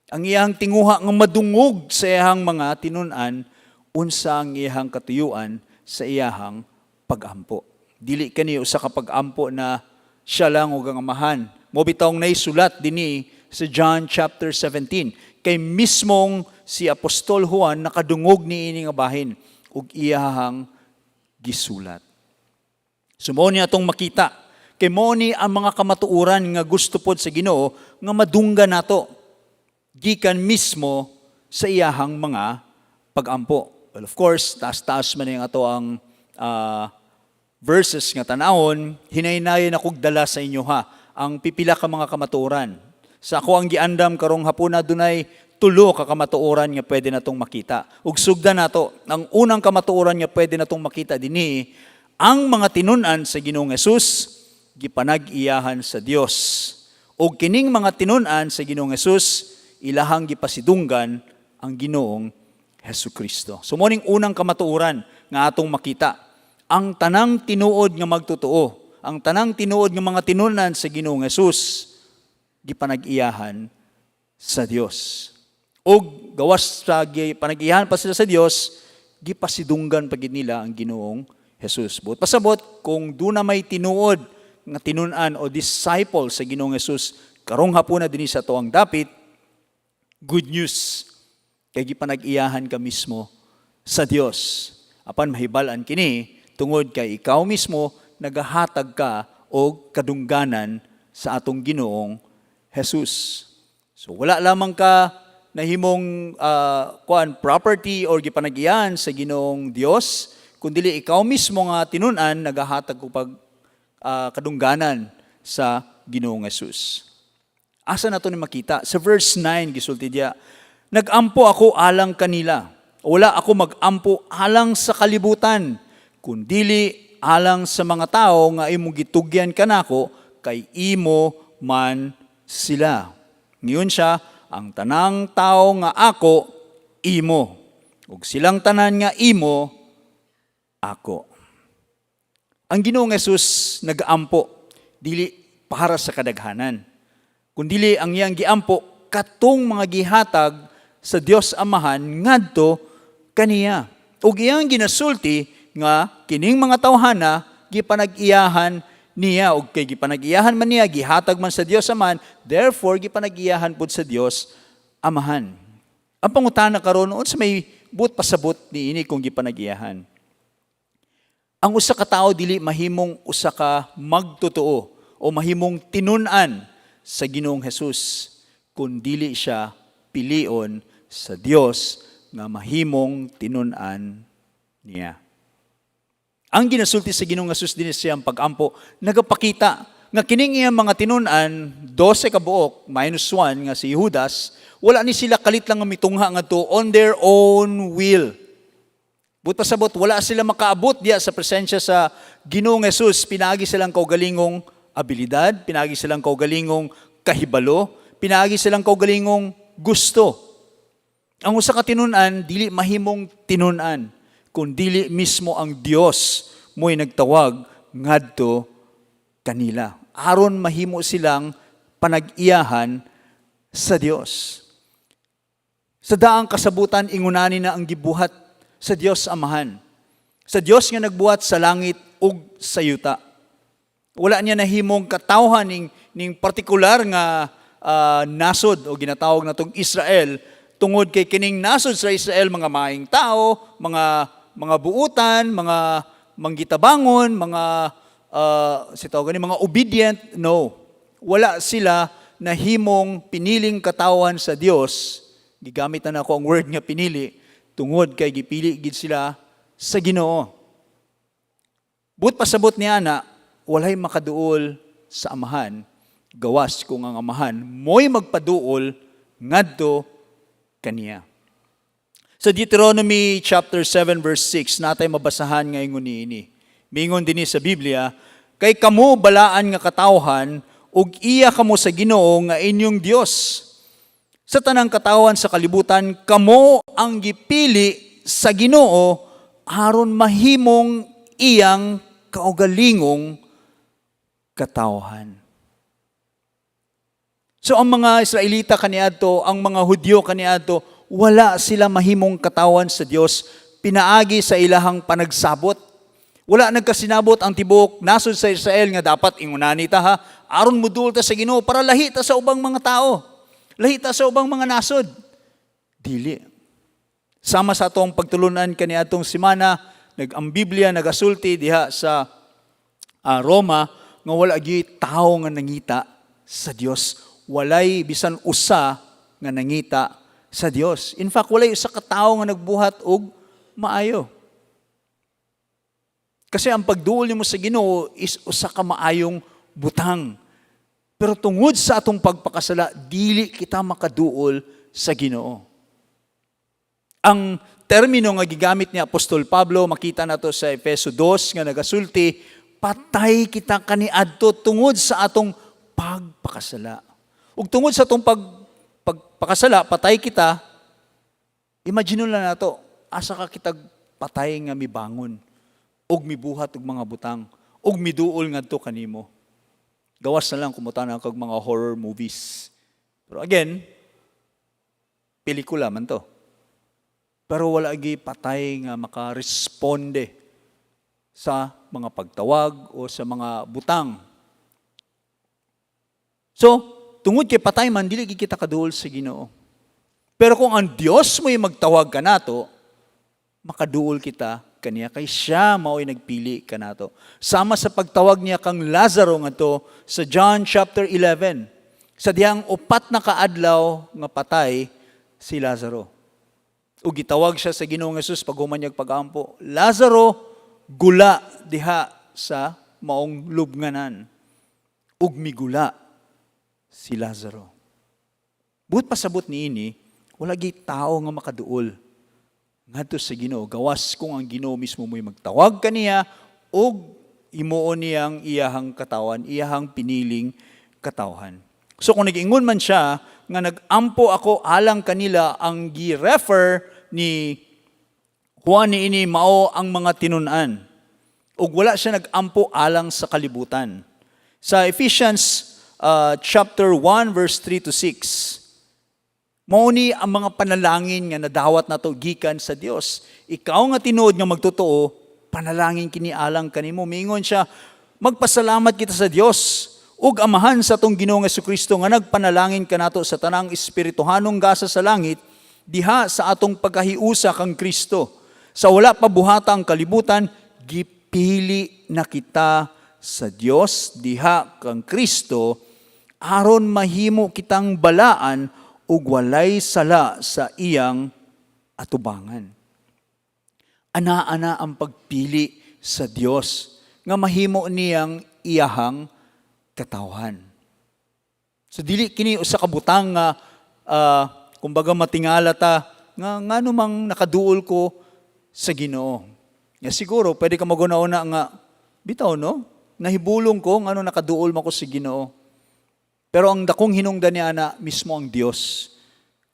ang iyang tinguha nga madungog sa iyang mga tinunan, unsa ang iyang katuyuan sa iyang pagampo. Dili kani usa ka pagampo na siya lang ug ang Amahan, Mo bitong naisulat dinhi sa John chapter 17. Kay mismong si Apostol Juan nakadungog ni ini nga bahin ug iyahang gisulat. Sumo niya atong makita kay mo ni ang mga kamatuoran nga gusto pod sa Ginoo nga madunggan nato gikan mismo sa iyahang mga pagampo. Well, of course, taas-taas man yung ato ang verses nga tanawon, hinaynayon akong dala sa inyo ha, ang pipila ka mga kamatuoran. Sa ako ang giandam karong hapuna dunay tulo ka kamatuoran nga pwede natong makita. Ug sugdan nato, ang unang kamatuoran nga pwede natong makita dinhi, ang mga tinun-an sa Ginoong Hesus gipanag-iyahan sa Dios. Ug kining mga tinun-an sa Ginoong Hesus ilahang gipasidunggan ang Ginoong Hesukristo. So muning unang kamatuoran nga atong makita, ang tanang tinuod nga magtotoo, ang tanang tinuod nga mga tinun-an sa Ginoong Hesus gipanag-iyahan sa Dios. Og gawas sa panag-iyahan pa sila sa Dios, gipasidunggan pagid nila ang Ginoong Hesus. But pasabot kung duna may tinuod nga tinun-an o disciple sa Ginoong Hesus karong hapuna dinhi sa tuang dapit, good news. Kay gipanag-iyahan ka mismo sa Dios. Apan mahibalan kini tungod kay ikaw mismo nagahatag ka og kadungganan sa atong Ginoong Hesus. So wala lamang ka nahimong property or gipanag-iyahan sa Ginoong Dios, kundi ikaw mismo nga tinun-an nagahatag og kadungganan sa Ginoong Hesus. Asa nato ni makita? Sa verse 9 gisulti diya, nag-ampo ako alang kanila. Wala ako mag-ampo alang sa kalibutan, kundili alang sa mga tao nga imong gitugyan kanako kay imo man sila. Ngayon siya, ang tanang tao nga ako, imo. Ug silang tanan nga imo, ako. Ang Ginoong Hesus nag-ampo, dili para sa kadaghanan, kundili ang iyang giampo katong mga gihatag sa Dios Amahan ngadto kaniya. Ug iyang ginasulti nga kining mga tawhana gipanag-iyahan niya ug kay gipanag-iyahan man niya gihatag man sa Dios Amahan, therefore gipanag-iyahan pud sa Dios Amahan. Ang pangutana karon unsa may but pasabot niini kung gipanag-iyahan? Ang usa ka tawo dili mahimong usa ka magtotoo o mahimong tinun-an sa Ginoong Hesus kun dili siya pilion sa Dios nga mahimong tinun-an niya. Ang ginasulti sa Ginoong Hesus dinhi siyang pag-ampo nagapakita nga kining iyang mga tinun-an 12 ka buok -1 nga si Judas, wala ni sila kalit lang nga mitungha ngadto on their own will. But pasabot wala sila makaabot diya sa presensya sa Ginoong Hesus, pinagi silang kaugalingong abilidad, pinagi silang kaugalingong kahibalo, pinagi silang kaugalingong gusto. Ang usa ka tinun-an dili mahimong tinun-an kun dili mismo ang Dios mo'y nagtawag ngadto kanila aron mahimo silang panag-iyahan sa Dios. Sa daang kasabutan ingunani na ang gibuhat sa Dios Amahan, sa Dios nga nagbuhat sa langit ug sa yuta. Wala niya nahimong katawhan ning partikular nga nasod o ginatawag natong Israel, tungod kay kining nasod sa Israel mga maayong tao, mga buutan, mga manggitabangon, mga mga obedient. No. Wala sila nahimong piniling katawan sa Dios. Gigamit na ako ang word nga pinili tungod kay gipili gid sila sa Ginoo. But pasabot niya na walay makaduol sa Amahan, gawas kung ang Amahan mo'y magpaduol ngadto kaniya. Sa Deuteronomy chapter 7 verse 6 natay mabasahan nga ingon niini. Mingon dinhi sa Biblia, kay kamo balaan nga katawhan ug iya kamo sa Ginoo nga inyong Dios. Sa tanang katawan sa kalibutan, kamo ang gipili sa Ginoo aron mahimong iyang kaugalingong katawhan. So ang mga Israelita kaniadto, ang mga Hudyo kaniadto, wala sila mahimong katawan sa Dios pinaagi sa ilahang panagsabot. Wala nagkasinabot ang tibok nasod sa Israel nga dapat ingunani ta ha, aron mudul ta sa Ginoo para lahi ta sa ubang mga tao. Lahi ta sa ubang mga nasod. Dili. Sama sa atong pagtulunan kaniadtong semana, ang Biblia nagasulti diha sa Roma nga wala gyud tawo nga nangita sa Dios. Walay bisan usa nga nangita sa Dios. In fact, walay usa ka tawo nga nagbuhat og maayo. Kasi ang pagduol mo sa Ginoo is usa ka maayong butang. Pero tungod sa atong pagpakasala, dili kita makaduol sa Ginoo. Ang termino nga gigamit ni Apostol Pablo, makita nato sa Efeso 2 nga nagasulti, patay kita kaniadto tungod sa atong pagpakasala. Ug tungod sa atong pagpakasala, patay kita, imagine lang nato, asa ka kitag patay nga mibangon, ug mibuhat og mga butang, ug miduol ngadto kanimo. Gawas na lang kumutan kag mga horror movies. Pero again, pelikula man to. Pero wala gi patay nga makaresponde sa mga pagtawag o sa mga butang. So, tungod kay patay man, dili kita kaduol sa Ginoo. Pero kung ang Dios mo'y magtawag ka nato, makaduol kita kaniya, kay siya mao'y nagpili ka nato. Sama sa pagtawag niya kang Lazaro nga to sa John chapter 11. Sa diyang 4 na kaadlaw nga patay si Lazaro. O gitawag siya sa Ginoong Hesus pag humanyag pag-ampo, Lazaro, gula diha sa maong lubnganan. Ug migula si Lazaro. Buot pasabot niini, wala gi tao nga makaduol ngadto sa Ginoo. Gawas kung ang Ginoo mismo mo'y magtawag kaniya ug imuon niyang iyahang katawan, iyahang piniling katawhan. So kung nag-ingon man siya nga nag-ampo ako alang kanila, ang gi-refer ni Juan niini mao ang mga tinun-an. Ug wala siya nag-ampo alang sa kalibutan. Sa Ephesians chapter 1 verse 3 to 6, mao ni ang mga panalangin nga nadawat nato gikan sa Dios. Ikaw nga tinuod nga magtotoo, panalangin kini alang kanimo. Miingon siya, magpasalamat kita sa Dios ug amahan sa atong Ginoong Jesucristo nga nagpanalangin kanato sa tanang espirituhanong gasa sa langit diha sa atong pagkahiusa kang Kristo. Sa wala pa buhata ang kalibutan, gipili na kita sa Dios diha kang Kristo aron mahimo kitang balaan ug walay sala sa iyang atubangan. Ana-ana ang pagpili sa Dios nga mahimo niyang iyahang katawhan. So dili kini usa ka butang nga kumbaga matingala ta nga ngano mang nakaduol ko sa Ginoo. Ya siguro pwede ka maguna-una nga bitaw no, nahibulong ko ngano nakaduol man ko sa Ginoo. Pero ang dakong hinungdan niya na mismo ang Dios.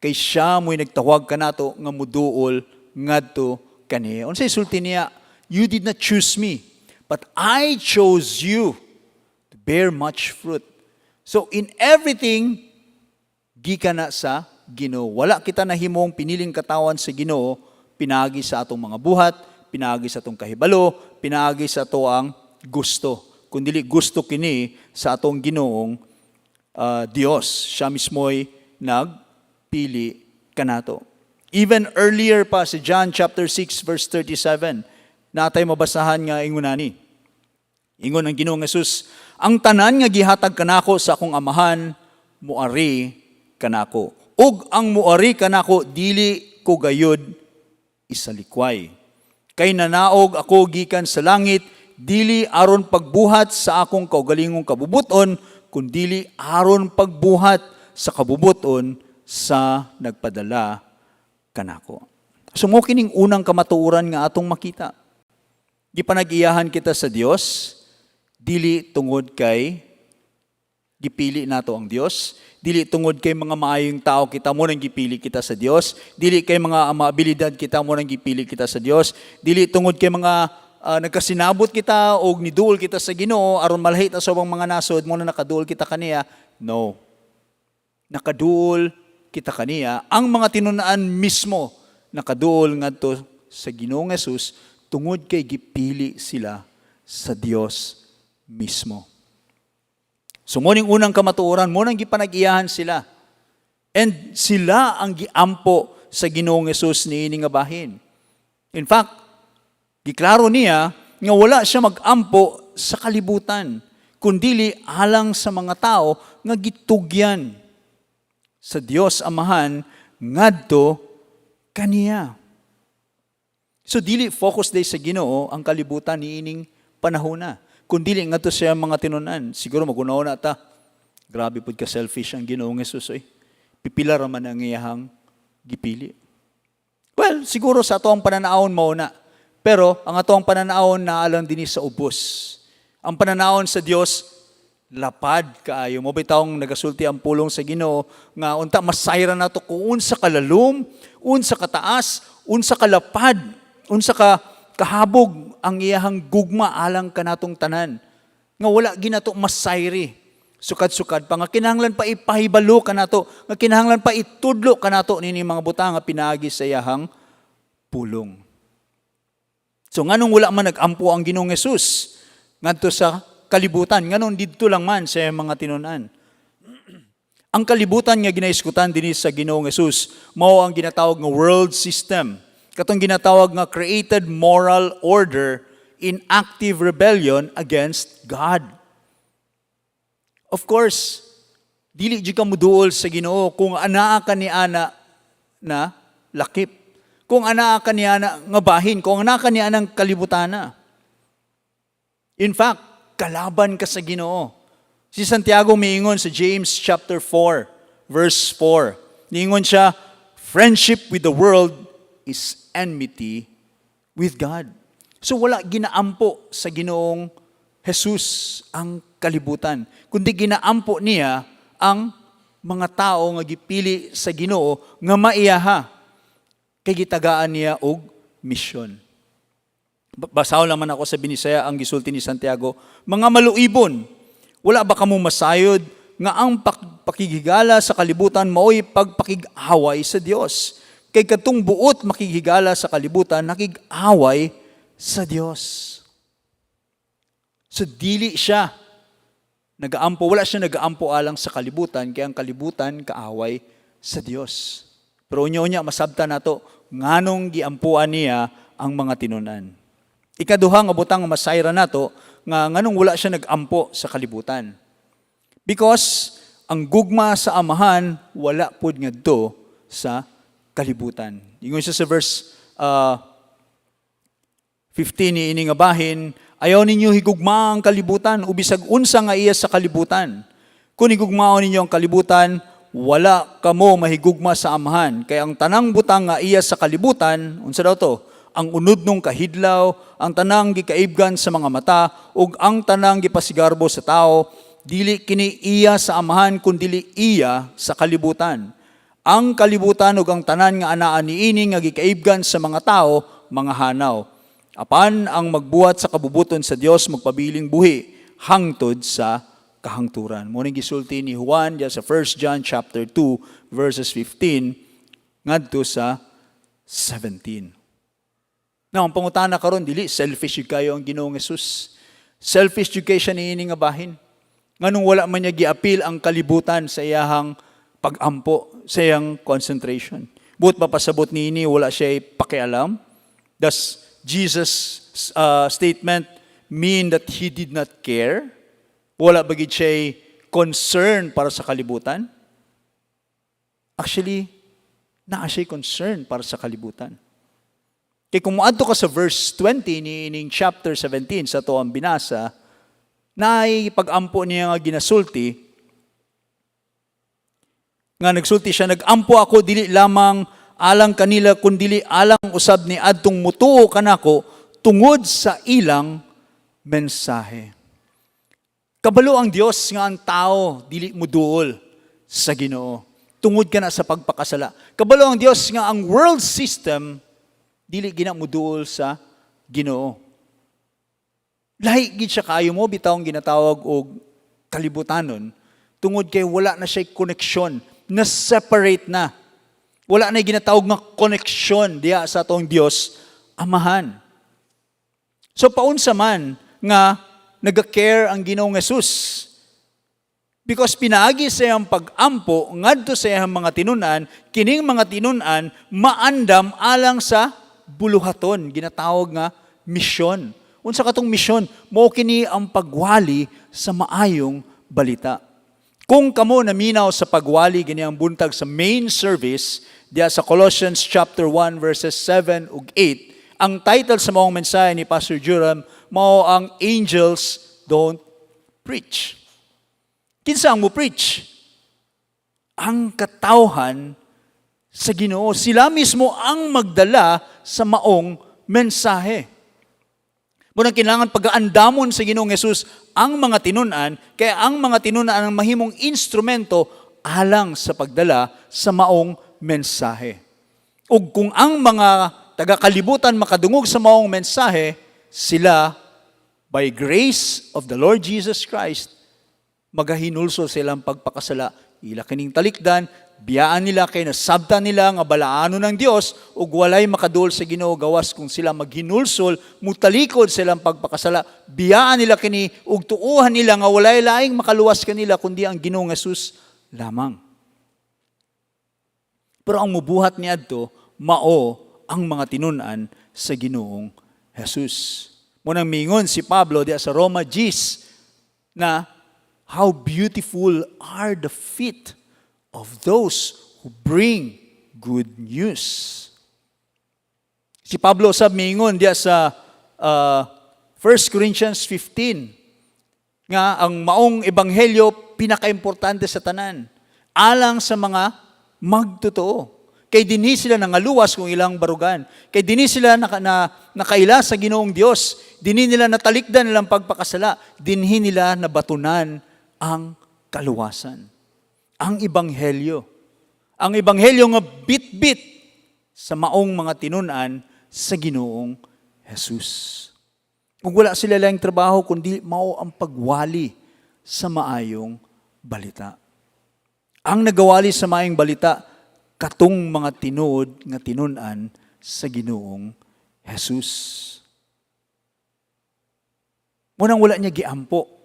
Kay siya mo'y nagtawag kanato nga muduol ngadto kaniya. Unsay sulti niya, you did not choose me, but I chose you to bear much fruit. So in everything, gikan na sa Ginoo. Wala kita nahimong piniling katawan sa Ginoo, pinagi sa atong mga buhat, pinagi sa atong kahibalo, pinagi sa ato ang gusto. Kundili gusto kini sa atong Ginoong Dios. Siya mismo'y nagpili kanato. Even earlier pa sa John chapter 6 verse 37, natay mabasahan nga ingunani. Ingon ang Ginoong Hesus, ang tanan nga gihatag kanako sa akong amahan, muari kanako. Ug ang muari kanako dili ko gayud isalikway. Kay nanaog ako gikan sa langit, dili aron pagbuhat sa akong kaugalingong kabubuton, kundili aron pagbuhat sa kabubuton sa nagpadala kanako. So mo kining unang kamatuoran nga atong makita. Di panag-iyahan kita sa Dios, dili tungod kay gipili nato ang Dios, dili tungod kay mga maayong tao kita mo nang gipili kita sa Dios, dili kay mga abilidad kita mo nang gipili kita sa Dios, dili tungod kay mga nagkasinabot kita o niduol kita sa Ginoo aron malahit sa ubang mga nasod mo na nakaduol kita kaniya. No. Nakaduol kita kaniya ang mga tinun-an mismo nakaduol ngadto sa Ginoong Hesus tungod kay gipili sila sa Dios mismo. So muning unang kamatuoran, munang gipanag-iyahan sila. And sila ang giampo sa Ginoong Hesus niini nga bahin. In fact, giklaro niya nga wala siya mag-ampo sa kalibutan, kundili alang sa mga tao nga gitugyan sa Dios Amahan ngadto kaniya. So dili focus day sa Ginoo ang kalibutan niining panahon na. Kundili ngadto siya mga tinunan. Siguro magunaw na ta. Grabe pud ka selfish ang Ginoong Hesus oy. Pipila ra man ang iyahang gipili. Well, siguro sa ato ang pananaon mao na. Pero ang atong pananaon na alang dinhi sa ubos. Ang pananaon sa Dios lapad kaayo. Mo bitawng nagasulti ang pulong sa Ginoo nga unta masayra nato kung unsa kalalom, unsa kataas, unsa kalapad, unsa ka kahabog ang iyahang gugma alang kanatong tanan. Nga wala ginato masayri. Sukad-sukad pa nga kinahanglan pa ipahibalo kanato, nga kinahanglan pa itudlo kanato nini mga butang nga pinaagi sa iyahang pulong. So nganong wala man nag-ampo ang Ginoong Hesus ngadto sa kalibutan, nganon didto lang man sa mga tinunan. Ang kalibutan nga ginaiskutan dinhi sa Ginoong Hesus mao ang ginatawag nga world system. Katong ginatawag nga created moral order in active rebellion against God. Of course, dili jud ka muduol sa Ginoo kung anaa ka ni ana na lakip. Kung anaa ka ni ana nga bahin, kung anaa ka ni anang kalibutana. In fact, kalaban ka sa Ginoo. Si Santiago miingon sa James chapter 4, verse 4. Niingon siya, friendship with the world is enmity with God. So wala ginaampo sa Ginoong Jesus ang kalibutan, kundi ginaampo niya ang mga tao nga gipili sa Ginoo nga maiyaha kay gitagaan niya og misyon. Basaw naman ako sa binisaya ang gisulti ni Santiago, mga maluibon, wala ba kamo masayod nga ang pakigigala sa kalibutan mao'y pagpakig-away sa Dios. Kay katong buot makigigala sa kalibutan, nakig-away sa Dios. So dili siya nagaampo, wala siya nagaampo alang sa kalibutan, kaya ang kalibutan kaaway sa Dios. Pero unya masabta nato nganong giampuan niya ang mga tinunan. Ikaduha nga butang masayra nato nga nganong wala siya nagampo sa kalibutan. Because ang gugma sa amahan wala pud ngadto sa kalibutan. Ingon siya sa verse 15 ni ini nga bahin, ayaw ninyo higugma ang kalibutan o bisag unsa nga iya sa kalibutan. Kung higugmaon ninyo ang kalibutan, wala kamo mahigugma sa amahan. Kaya ang tanang butang nga iya sa kalibutan, unsa daw to? Ang unod nung kahidlaw, ang tanang gikaibgan sa mga mata, ug ang tanang gipasigarbo sa tao, dili kini iya sa amahan, kundili iya sa kalibutan. Ang kalibutan ug ang tanan nga anaa niini nga gikaibgan sa mga tao, mga hanaw. Apan ang magbuhat sa kabubuton sa Dios magpabiling buhi hangtod sa kahangturan. Muning gisulti ni Juan diya sa 1 John chapter 2 verses 15 ngadto sa 17. Now, ang pangutana karon dili selfish jud kayo ang Ginoong Hesus. Selfish jud kay siya niini nga bahin. Nganong wala man niya giapil ang kalibutan sa iyahang pagampo, sa iyang concentration. Buot papasabot niini wala siya pakialam. Does Jesus' statement mean that he did not care? Wala ba gid siya concern para sa kalibutan? Actually, naa siya concern para sa kalibutan. Kaya kung muadto ka sa verse 20 ni chapter 17 sa to ang binasa, na ay pag-ampo niya nga ginasulti, nga nagsulti siya, nag-ampo ako dili lamang alang kanila kundili alang usab ni adtong mutuo kanako tungod sa ilang mensahe. Kabalo ang Dios nga ang tao dili muduol sa Ginoo. Tungod ka na sa pagpakasala. Kabalo ang Dios nga ang world system dili gina muduol sa Ginoo. Lahi gid siya kaayo mo bitawng ginatawag og kalibutanon tungod kay wala na siya koneksyon, na separate na. Wala na ginatawag nga koneksyon diya sa atong Dios Amahan. So paunsa man nga nagka-care ang Ginoong Hesus. Because pinaagi sa iyang pag-ampo, ngadto sa iyang mga tinunan, kining mga tinunan, maandam alang sa buluhaton. Ginatawag nga misyon. Unsa katong misyon? Mao kini ang pagwali sa maayong balita. Kung kamo naminaw sa pagwali, gini ang buntag sa main service, diya sa Colossians chapter 1 verses 7 ug 8, ang title sa maong mensahe ni Pastor Joram, mao ang Angels Don't Preach. Kinsa ang mo preach? Ang katawhan sa Ginoo. Sila mismo ang magdala sa maong mensahe. Munang kailangan pag-aandamon sa Ginoong Hesus ang mga tinunan, kaya ang mga tinunan ang mahimong instrumento alang sa pagdala sa maong mensahe. Ug kung ang mga taga-kalibutan makadungog sa maong mensahe, sila, by grace of the Lord Jesus Christ, magahinulso silang pagpakasala. Ila kining talikdan, biyaan nila kay nasabtan nila nga balaano ng Dios ug walay makadul sa Ginoo gawas kung sila maghinulsol mutalikod silang pagpakasala. Biyaan nila kini ug tuuhan nila nga walay laing makaluwas kanila kundi ang Ginoong Hesus lamang. Pero ang mubuhat niadto mao ang mga tinunan sa Ginoong Hesus. Munang mingon si Pablo diya sa Roma 10 na how beautiful are the feet of those who bring good news. Si Pablo sab mingon diya sa 1 Corinthians 15 nga ang maong ebanghelyo pinakaimportante sa tanan alang sa mga magtotoo. Kay dinhi sila nangaluwas kung ilang barugan. Kay dinhi sila nakaila sa Ginoong Dios. Dinhi nila natalikdan nilang pagpakasala. Dinhi nila nabatunan ang kaluwasan. Ang ebanghelyo. Ang ebanghelyo nga bit-bit sa maong mga tinunan sa Ginoong Hesus. Kung wala sila lang trabaho, kundi mao ang pagwali sa maayong balita. Ang nagawali sa maayong balita, katong mga tinuod nga tinunan sa Ginoong Hesus. Munang wala niya giampo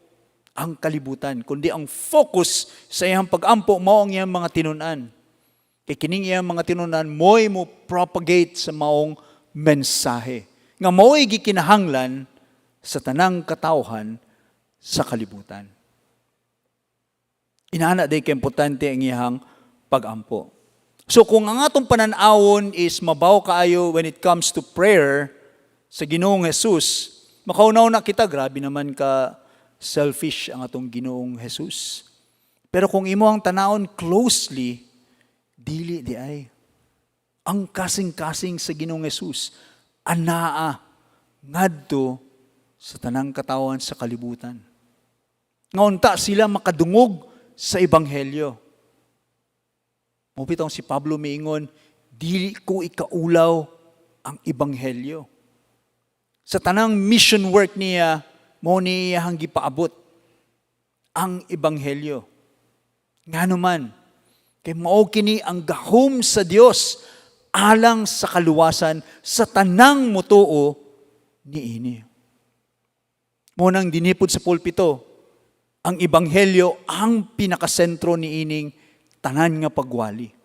ang kalibutan, kundi ang focus sa iyang pag-ampo mao ang iyang mga tinunan. Kay kining iyang mga tinunan mo'y mo propagate sa maong mensahe nga mo'y gikinahanglan sa tanang katawhan sa kalibutan. Inana day kay importante ang iyang pag-ampo. So kung ang atong pananawon is mabaw kaayo when it comes to prayer sa Ginoong Hesus, makaunaw na kita, grabe naman ka selfish ang atong Ginoong Hesus. Pero kung imo ang tanawon closely, dili di ay. Ang kasing-kasing sa Ginoong Hesus, anaa, ngadto sa tanang katawan sa kalibutan. Ngaunta sila makadungog sa Ebanghelyo. Mupitong si Pablo miingon, dili ko ikaulaw ang Ebanghelyo. Sa tanang mission work niya, mo niya hanggi paabot ang Ebanghelyo. Nga naman, kay mao kini ang gahom sa Dios alang sa kaluwasan sa tanang mutuo niini. Mo nang dinipod sa pulpito, ang Ebanghelyo ang pinakasentro niining tanan nga pagwali.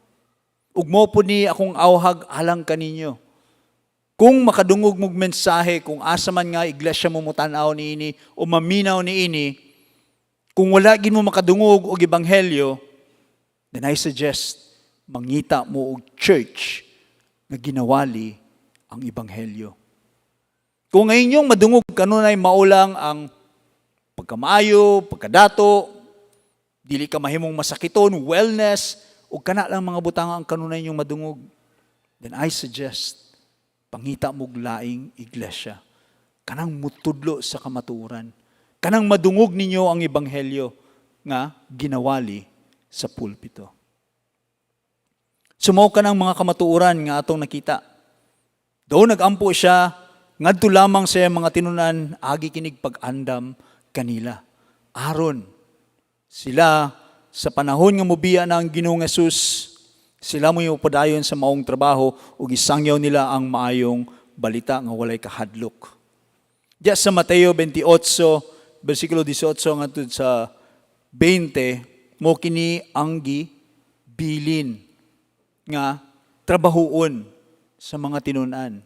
Ug mo po ni akong awhag alang kaninyo. Kung makadungog mong mensahe, kung asa man nga iglesia mo mutanaw niini o maminaw niini, kung wala gin mo makadungog og ebanghelyo, then I suggest mangita mo og church nga ginawali ang ebanghelyo. Kung ngayon yung madungog kanunay maulang ang pagkamaayo, pagkadato, dili ka mahimong masakiton, wellness, o kana lang mga butang ang kanunay yung madungog, then I suggest, pangita mong laing iglesia. Kanang mutudlo sa kamatuoran. Kanang madungog ninyo ang ebanghelyo nga ginawali sa pulpito. Sumaw ka ng mga kamatuoran nga atong nakita. Doon nagampo siya, ngadto lamang sa mga tinunan, agi kinig pag-andam kanila. Aron, sila sa panahon nga mobiya na ang Ginoong Hesus, sila mo yung padayon sa maong trabaho o gisangyaw nila ang maayong balita nga walay kahadlok. Diya sa Mateo 28, versikulo 18 ngadto sa 20, mo kini ang bilin nga trabahoon sa mga tinun-an.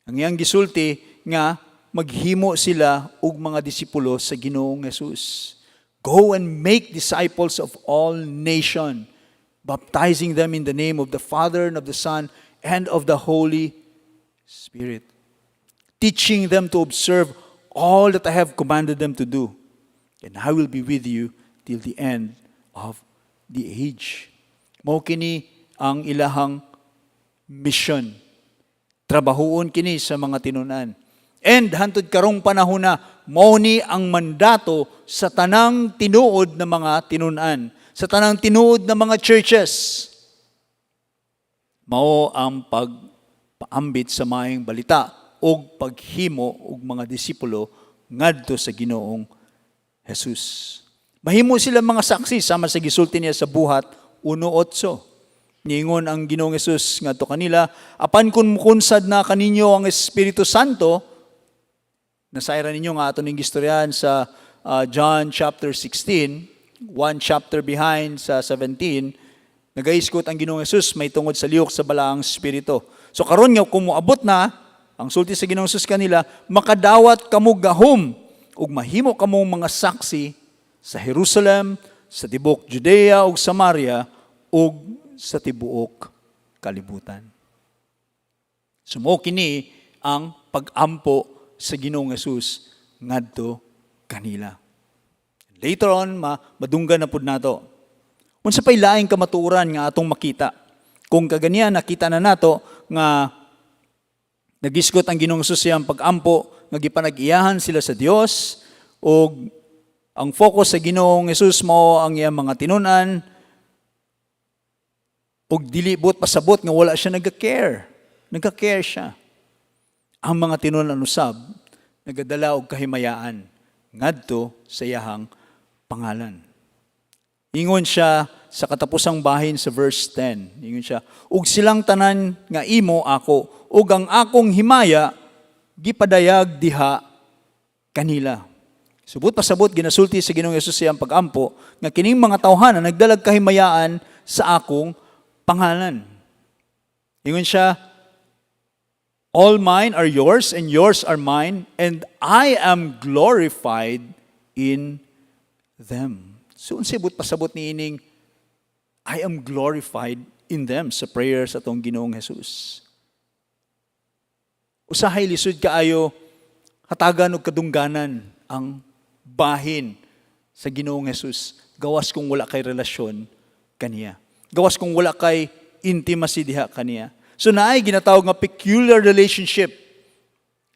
Ang iyang gisulti nga maghimo sila og mga disipulo sa Ginoong Hesus. Go and make disciples of all nation, baptizing them in the name of the Father and of the Son and of the Holy Spirit, teaching them to observe all that I have commanded them to do. And I will be with you till the end of the age. Mao kini ang ilahang mission. Trabahoon kini sa mga tinunan. And hantod karong panahon na, mao ni ang mandato sa tanang tinuod na mga tinunan, sa tanang tinuod na mga churches. Mao ang pagpaambit sa maayong balita o paghimo og mga disipulo ngadto sa Ginoong Hesus. Mahimo sila mga saksi sama sa gisulti niya sa buhat 1:8. Niingon ang Ginoong Hesus ngadto kanila, apan kun mukunsad na kaninyo ang Espiritu Santo, nasayra ninyo nga ato ning gistoryahan sa John chapter 16, one chapter behind sa 17, nagaiskot ang Ginoong Hesus may tungod sa lihok sa balaang espiritu. So karon nga kung moabot na ang sulti sa Ginoong Hesus kanila, makadawat kamo gahom ug mahimo kamong mga saksi sa Jerusalem, sa tibuok Judea ug Samaria ug sa tibuok kalibutan. Sumo kini ang pag-ampo sa Ginoong Hesus ngadto kanila. Later on, madunggan na pud nato. Unsa pay laing kamatuoran nga atong makita? Kung kaganiya nakita na nato nga nagisgot ang Ginoong Hesus siyang pag-ampo, nga gipanag-iyahan sila sa Dios, o ang focus sa Ginoong Hesus mo ang iyang mga tinunan, o dili buot pasabot nga wala siya nagka-care. Nagka-care siya. Ang mga tinunan usab, nagadala og kahimayaan ngadto sa iyahang pangalan. Ingon siya sa katapusang bahin sa verse 10. Ingon siya, ug silang tanan nga imo ako, ug ang akong himaya gipadayag diha kanila. Subot pasabot ginasulti sa Ginoong Hesus siyang pag-ampo nga kining mga tawhan na nagdalag kahimayaan sa akong pangalan. Ingon siya, all mine are yours and yours are mine, and I am glorified in them. So unsibot pasabot ni ining I am glorified in them sa prayer sa atong Ginoong Hesus. Usahay lisod kaayo hatagan og kadungganan ang bahin sa Ginoong Hesus. Gawas kung wala kay relasyon kaniya. Gawas kung wala kay intimacy diha kaniya. So naay ginatawag nga peculiar relationship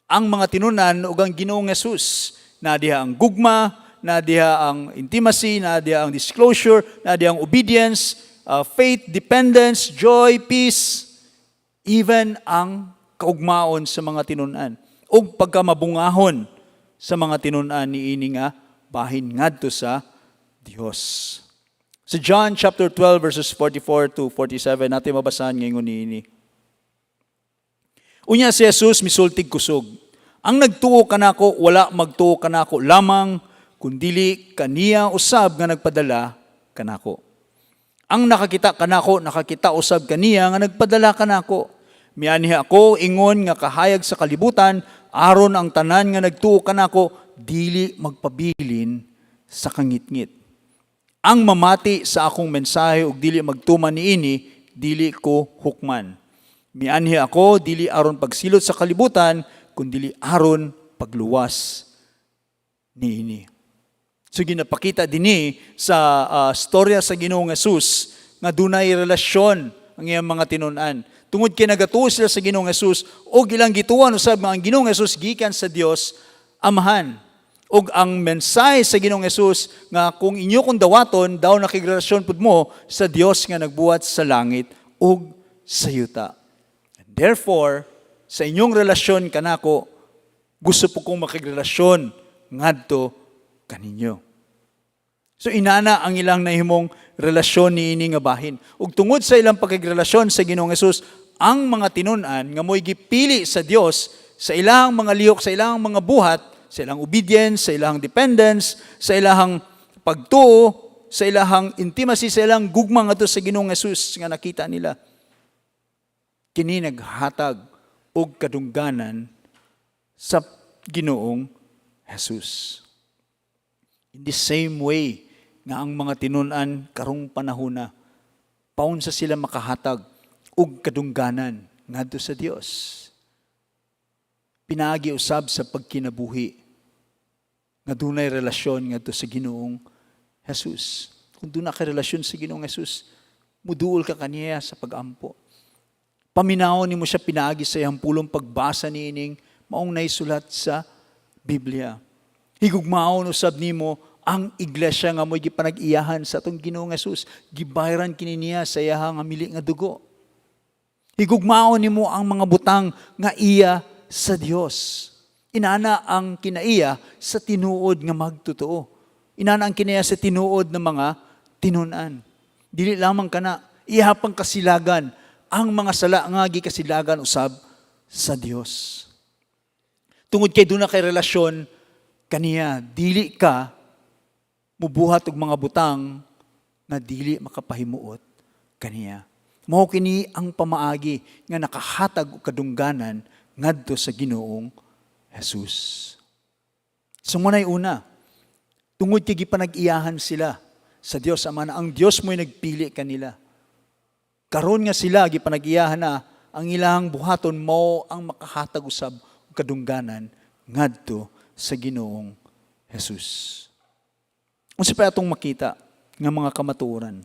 ang mga tinunan ug ang Ginoong Hesus. Na diha ang gugma, na diha ang intimacy, na diha ang disclosure, na diha ang obedience, faith, dependence, joy, peace, even ang kaugmaon sa mga tinunan ug pagkamabungahon sa mga tinunan ni ini nga bahin ngadto sa Dios. Sa John chapter 12 verses 44 to 47 natin mabasahan ngayon niini. Unya si Jesus misultig kusog. Ang nagtuo kanako wala magtuo kanako lamang kundili kaniya usab nga nagpadala kanako. Ang nakakita kanako nakakita usab kaniya nga nagpadala kanako. Mianiha ako ingon nga kahayag sa kalibutan aron ang tanan nga nagtuo kanako dili magpabilin sa kangitngit. Ang mamati sa akong mensahe ug dili magtuman niini dili ko hukman. Mianhi ako dili aron pagsilot sa kalibutan kundi aron pagluwas niini. So ginapakita dinhi sa storya sa Ginoong Hesus nga dunay relasyon ang iyang mga tinunan. Tungod kay nagatuo sila sa Ginoong Hesus o ilang gituan usab nga ang Ginoong Hesus gikan sa Dios Amahan. Og ang mensahe sa Ginoong Hesus nga kung inyo kong dawaton daw nakigrelasyon pud mo sa Dios nga nagbuhat sa langit ug sa yuta. And therefore, sa inyong relasyon kanako, gusto po kong makigrelasyon ngadto kaninyo. So inana ang ilang nahimong relasyon niini nga bahin. Ug tungod sa ilang pakigrelasyon sa Ginoong Hesus, ang mga tinunan nga mo'y gipili sa Dios sa ilahang mga lihok, sa ilahang mga buhat, sa ilahang obedience, sa ilahang dependence, sa ilahang pagtuo, sa ilahang intimacy, sa ilahang gugma nga to sa Ginoong Hesus nga nakita nila. Kini naghatag og kadungganan sa Ginoong Hesus. In the same way nga ang mga tinunan karong panahona, paun sa sila makahatag og kadungganan ngadto sa Dios. Pinaagi usab sa pagkinabuhi nga dunay relasyon ngadto sa Ginoong Hesus. Kung doon ka relasyon sa Ginoong Hesus, muduol ka kaniya sa pag-ampo. Paminawon nimo siya pinaagi sa iyang pulong pagbasa niining maong naisulat sa Biblia. Higugmaon usab nimo ang iglesia nga mo'y gipanag-iyahan sa atong Ginoong Hesus. Gibayran kini niya sa iyang amili nga dugo. Higugmaon nimo ang mga butang nga iya sa Dios. Inana ang kinaiya sa tinuod nga magtotoo. Inana ang kinaiya sa tinuod ng mga tinunan. Dili lamang kana ihapang kasilagan ang mga sala nga gikasilagan usab sa Dios. Tungod kay duna kay relasyon kaniya, dili ka mubuhat og mga butang na dili makapahimuot kaniya. Mao kini ang pamaagi nga nakahatag og kadungganan ngadto sa Ginoong Hesus. Sumunay una, tungod kay gipanag-iyahan sila sa Dios Ama na ang Dios mo'y nagpili kanila. Karon nga sila gipanag-iyahan na ang ilang buhaton mao ang makahatag usab og kadungganan ngadto sa Ginoong Hesus. Unsa pa atong makita nga mga kamatuoran?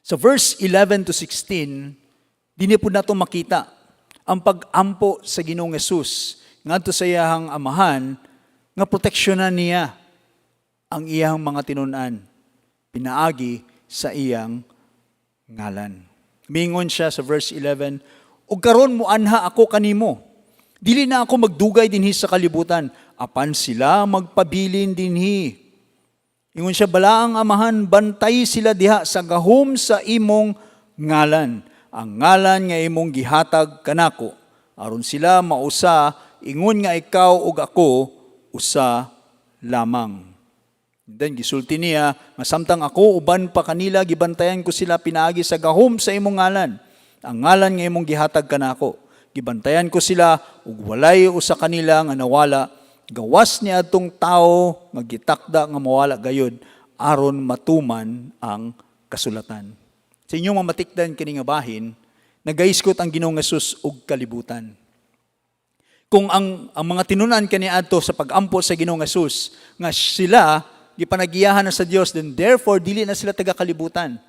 Sa verse 11 to 16, dinhi pud nato makita ang pag-ampo sa Ginoong Hesus ngadto sa iyang amahan nga proteksyonan niya ang iyang mga tinunan pinaagi sa iyang ngalan. Mingon siya sa verse 11, "Ug karon muanha ako kanimo. Dili na ako magdugay dinhi sa kalibutan, apan sila magpabilin dinhi." Ingon siya, "Balaang amahan, bantay sila diha sa gahom sa imong ngalan. Ang ngalan nga imong gihatag kanako. Aron sila mausa, ingon nga ikaw ug ako usa lamang." Then gisulti niya, nga samtang ako uban pa kanila, gibantayan ko sila pinaagi sa gahom sa imong ngalan. Ang ngalan nga imong gihatag kanako. Gibantayan ko sila ug walay usa kanila nga nawala. Gawas niya atong tao nga gitakda nga mawala gayud aron matuman ang kasulatan. Sa inyong mamatikdan kini nga bahin, nagaiskot ang Ginoong Hesus og kalibutan. Kung ang mga tinunan kaniadto sa pag-ampo sa Ginoong Hesus nga sila gipanag-iyahan na sa Dios, then therefore dili na sila taga kalibutan.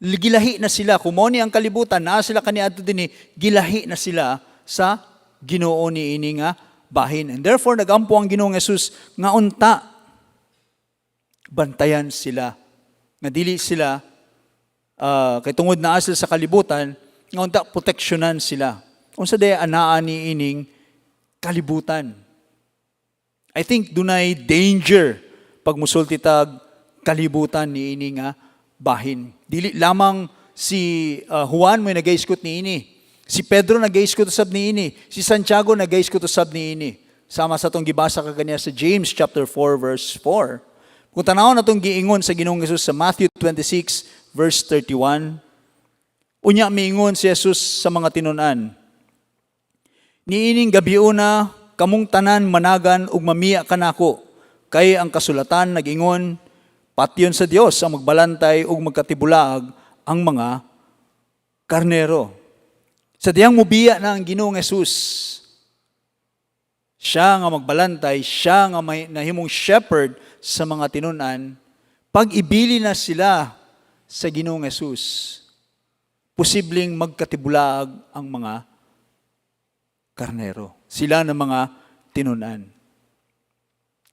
Gilahi na sila, kung mao ni ang kalibutan, naa sila kaniadto dinhi, gilahi na sila sa Ginoo niini nga bahin. And therefore, nagampo ang Ginoong Hesus nga unta, bantayan sila. Nga dili sila, kay tungod na sila sa kalibutan, nga unta, proteksyonan sila. Unsa day anaan ni ining kalibutan. I think dunay danger pag musulti tag kalibutan ni ini nga bahin. Dili lamang si Juan mo nagaiskot ni ini. Si Pedro nagaiskot usab ni ini. Si Santiago nagaiskot usab ni ini. Sama sa tong gibasa kaniya sa James chapter 4 verse 4. Kung tanawon natong giingon sa Ginoong Hesus sa Matthew 26 verse 31, unya miingon si Jesus sa mga tinunan, "Niining gabiuna kamong tanan managan ug mamiya kanako, kay ang kasulatan nag-ingon, patyon sa Dios ang magbalantay ug magkatibulaag ang mga karnero." Sa diyang mubiya na ang Ginoong Hesus, siya nga magbalantay, siya nga nahimong shepherd sa mga tinunan, pag ibili na sila sa Ginoong Hesus, posibleng magkatibulaag ang mga karnero. Sila ng mga tinunan.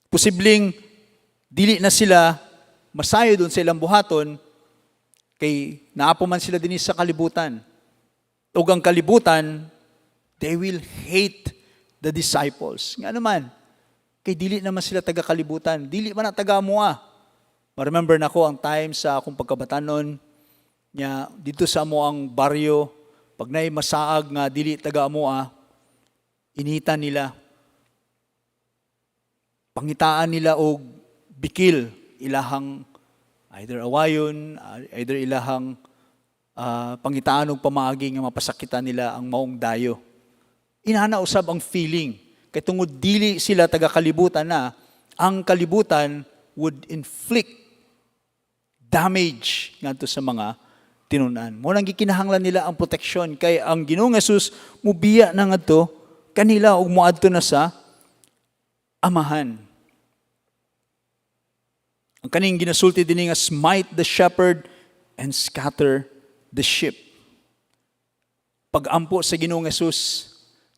Posibleng dili na sila masayo doon sa ilang buhaton, kay naapo man sila din sa kalibutan. Ug ang kalibutan, they will hate the disciples. Nga naman, kay dili naman sila taga-kalibutan. Dili man na taga-mua. Ma-remember na ko ang time sa akong pagkabatanon, niya, dito sa mo ang baryo, pag na'y masaag nga dili taga-mua, inita nila, pangitaan nila og bikil, ilahang either awayon, either ilahang pangitaan og pamaagi nga mapasakitan nila ang maong dayo. Inana usab ang feeling, kay tungod dili sila taga kalibutan na, ang kalibutan would inflict damage ngadto sa mga tinunan. Mo nang gikinahanglan nila ang proteksyon, kay ang Ginoong Hesus mubiya na ngadto kanila ug moadto na sa amahan. Ang kaning ginasulti dinhi nga smite the shepherd and scatter the sheep. Pag-ampo sa Ginoong Hesus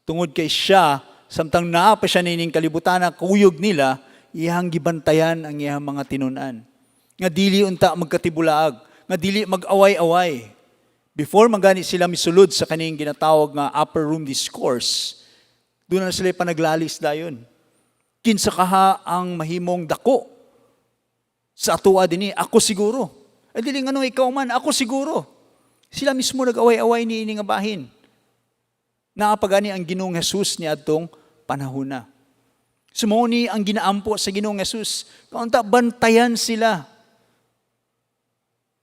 tungod kay siya samtang naa pa siya nining kalibutan na kuyog nila, iyang gibantayan ang iyang mga tinunan. Nga dili unta magkatibulaag, nga dili mag-away-away. Before magani sila misulod sa kaning ginatawag nga upper room discourse, doon na sila panaglalis dayon. Kinsa kaha ang mahimong dako sa atuwa dinhi? Ako siguro. Ay dili nganong ikaw man, ako siguro. Sila mismo nag-away-away ni ini nga bahin. Naapagani ang Ginoong Hesus ni adtong panahon na. Sumuni ang ginaampo sa Ginoong Hesus. Kaunta bantayan sila.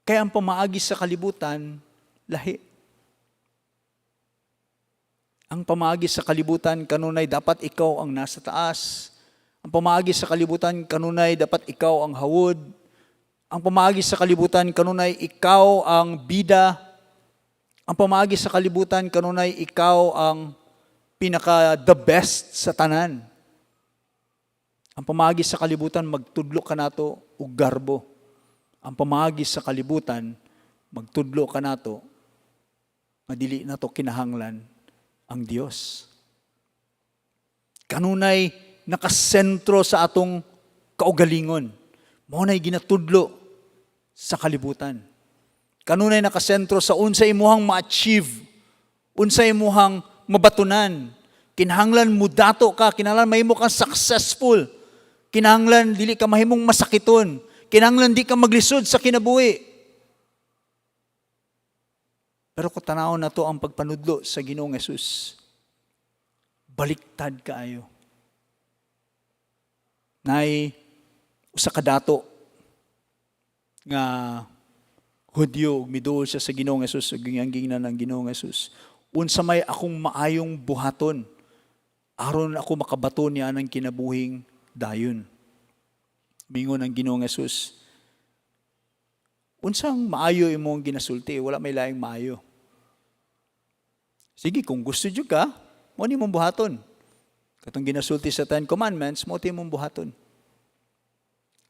Kaya ang pamaagi sa kalibutan, lahi. Ang pamaagi sa kalibutan, kanunay dapat ikaw ang nasa taas. Ang pamaagi sa kalibutan, kanunay dapat ikaw ang hawod. Ang pamaagi sa kalibutan, kanunay ikaw ang bida. Ang pamaagi sa kalibutan, kanunay ikaw ang pinaka-the best sa tanan. Ang pamaagi sa kalibutan, magtudlo ka nato og garbo. Ang pamaagi sa kalibutan, magtudlo ka nato, madili nato kinahanglan ang Dios. Kanunay nakasentro sa atong kaugalingon. Mao nay ginatudlo sa kalibutan. Kanunay nakasentro sa unsa imuhang ma-achieve, unsa imuhang mabatunan. Kinahanglan mo dato ka, kinahanglan mahimo kang successful. Kinahanglan dili ka mahimong masakiton. Kinahanglan di ka maglisod sa kinabuhi. Pero kung tanaw na to ang pagpanudlo sa Ginoong Hesus, baliktad kaayo. Nay usa ka dato nga Hudyo ug miduol siya sa Ginoong Hesus ug ginggingnan ng Ginoong Hesus. Unsa may akong maayong buhaton aron ako makabato niya ng kinabuhing dayon. Mingon ang Ginoong Hesus, unsang maayo imong ginasulti? Wala may laing maayo. Sige, kung gusto jud ka, mo ni mong buhaton. Katong ginasulti sa 10 Commandments, mo ti mong buhaton.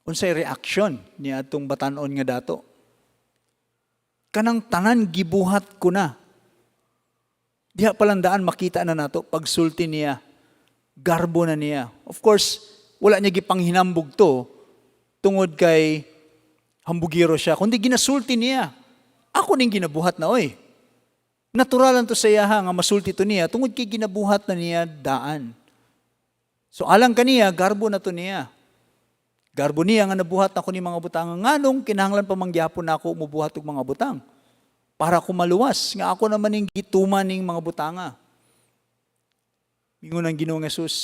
Unsay reaction niya atong batan-on nga dato? Kanang tanan gibuhat ko na. Diha palandaan makita na nato pagsulti niya, garbo na niya. Of course, wala niya gipanghinambog to tungod kay hambugiro siya, kundi ginasulti niya. Ako ning ginabuhat na oy. Naturalan to sa iya nga masulti to niya tungod kay ginabuhat na niya daan. So alang kaniya garbo na to niya. Garbo niya nga nabuhat ako ni mga butang. Nganong kinahanglan pa mangyapon nako mubuhat og mga butang para ko maluwas nga ako naman ning gituman ning mga butanga. Mingon ang Ginoong Hesus,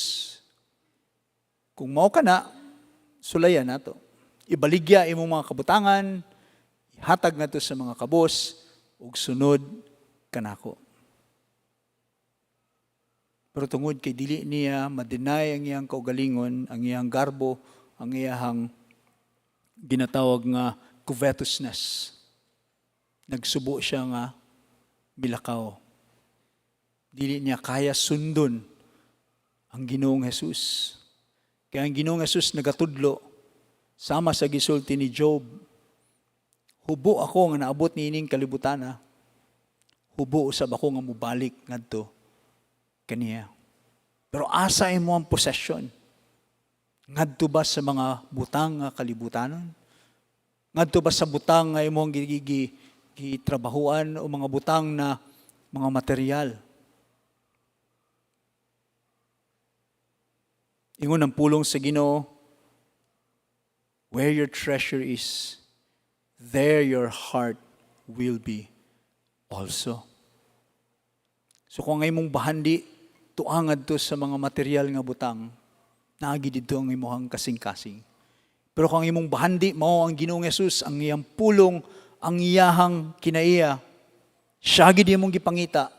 kung mao ka na, sulayan nato. Ibaligya imong mga kabutangan, ihatag nato sa mga kabos ug sunod kanako. Pero tungod kay dili niya ma-deny ang iyang kaugalingon, ang iyang garbo, ang iyang ginatawag nga covetousness. Nagsubo siya nga milakaw. Dili niya kaya sundon ang Ginoong Hesus. Kaya ang Ginoong Hesus nagatudlo, sama sa gisulti ni Job, hubo ako nga naabot niining kalibutan, hubo usab ako nga mubalik ngadto kaniya. Pero asa imo ang possession? Ngadto ba sa mga butang nga kalibutanon? Ngadto ba sa butang nga imong gitrabahuan o mga butang na mga material? Ingon ang pulong sa Ginoo, where your treasure is, there your heart will be also. So kung ngay mong bahandi tuangad to sa mga material nga butang, naagi dito ang imuhang kasing-kasing. Pero kung imong bahandi mao ang Ginoong Hesus, ang iyang pulong, ang iyahang kinaiya, siya gid imong gipangita.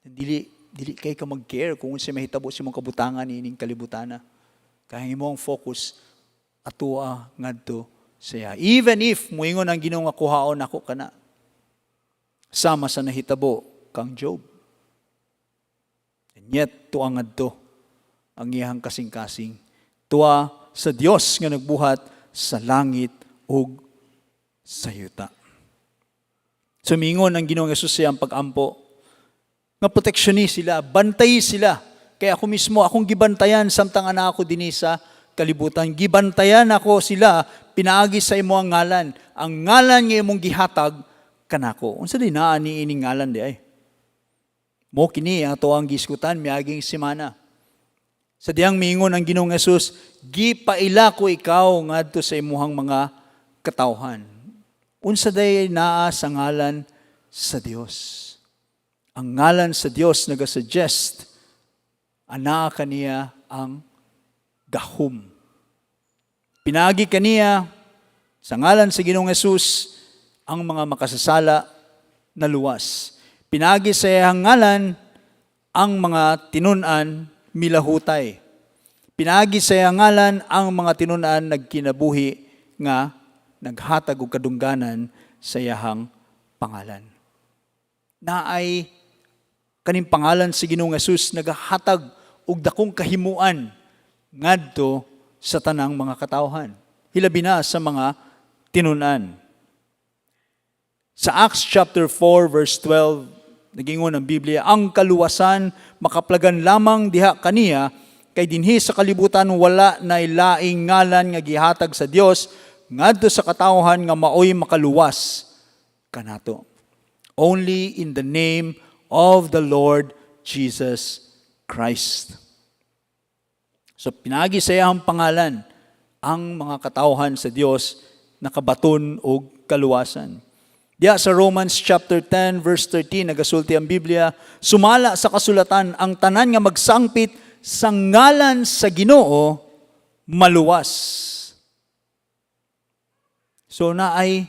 Dili kay ka mag-care kung unsa mahitabo sa imong kabutangan ining kalibutana. Kaya imong focus atua ngadto saya. Even if moingon ang Ginoo nga kuhaon ako kana, sama sa nahitabo kang Job. And yet tuwa ngadto ang iyang kasing-kasing. Tuwa sa Dios nga nagbuhat sa langit ug sa yuta. Sumingon ang Ginoong Hesus sa iyang pag-ampo nga proteksyon sila, bantay sila. Kaya ako mismo, akong gibantayan samtang anak ako dinhi sa kalibutan. Gibantayan ako sila, pinaagi sa imo ang ngalan. Ang ngalan nga imong gihatag kanako. Unsa di naa ni ining ngalan di ay? Mo kini ato ang giskutan miaging semana. Sa diyang miingon ang Ginoong Hesus, gipaila ko ikaw ngadto sa imuhang mga katawhan. Unsa day naa sa ngalan sa Dios. Ang ngalan sa Dios nagasuggest ana kaniya ang gahom. Pinagi kaniya sa ngalan sa Ginoong Hesus ang mga makasasala na luwas. Pinagi sa iyang ngalan ang mga tinun-an milahutay. Pinagi sa iyang ngalan ang mga tinun-an nagkinabuhi nga naghatag og kadungganan sa iyang pangalan. Naay kaning pangalan sa Ginoong Hesus nagahatag og dakong kahimuan ngadto sa tanang mga katawhan. Hilabi na sa mga tinun-an. Sa Acts chapter 4 verse 12, nagingon ang Biblia, ang kaluwasan makaplagan lamang diha kaniya kay dinhi sa kalibutan wala na laing ngalan nga gihatag sa Dios ngadto sa katawhan nga maoy makaluwas kanato. Only in the name of the Lord Jesus Christ. So pinagi sa iyang pangalan ang mga katawhan sa Dios nakabaton og kaluwasan. Diya sa Romans chapter 10 verse 13 nagasulti ang Biblia, sumala sa kasulatan ang tanan nga magsangpit sa ngalan sa Ginoo maluwas. So naay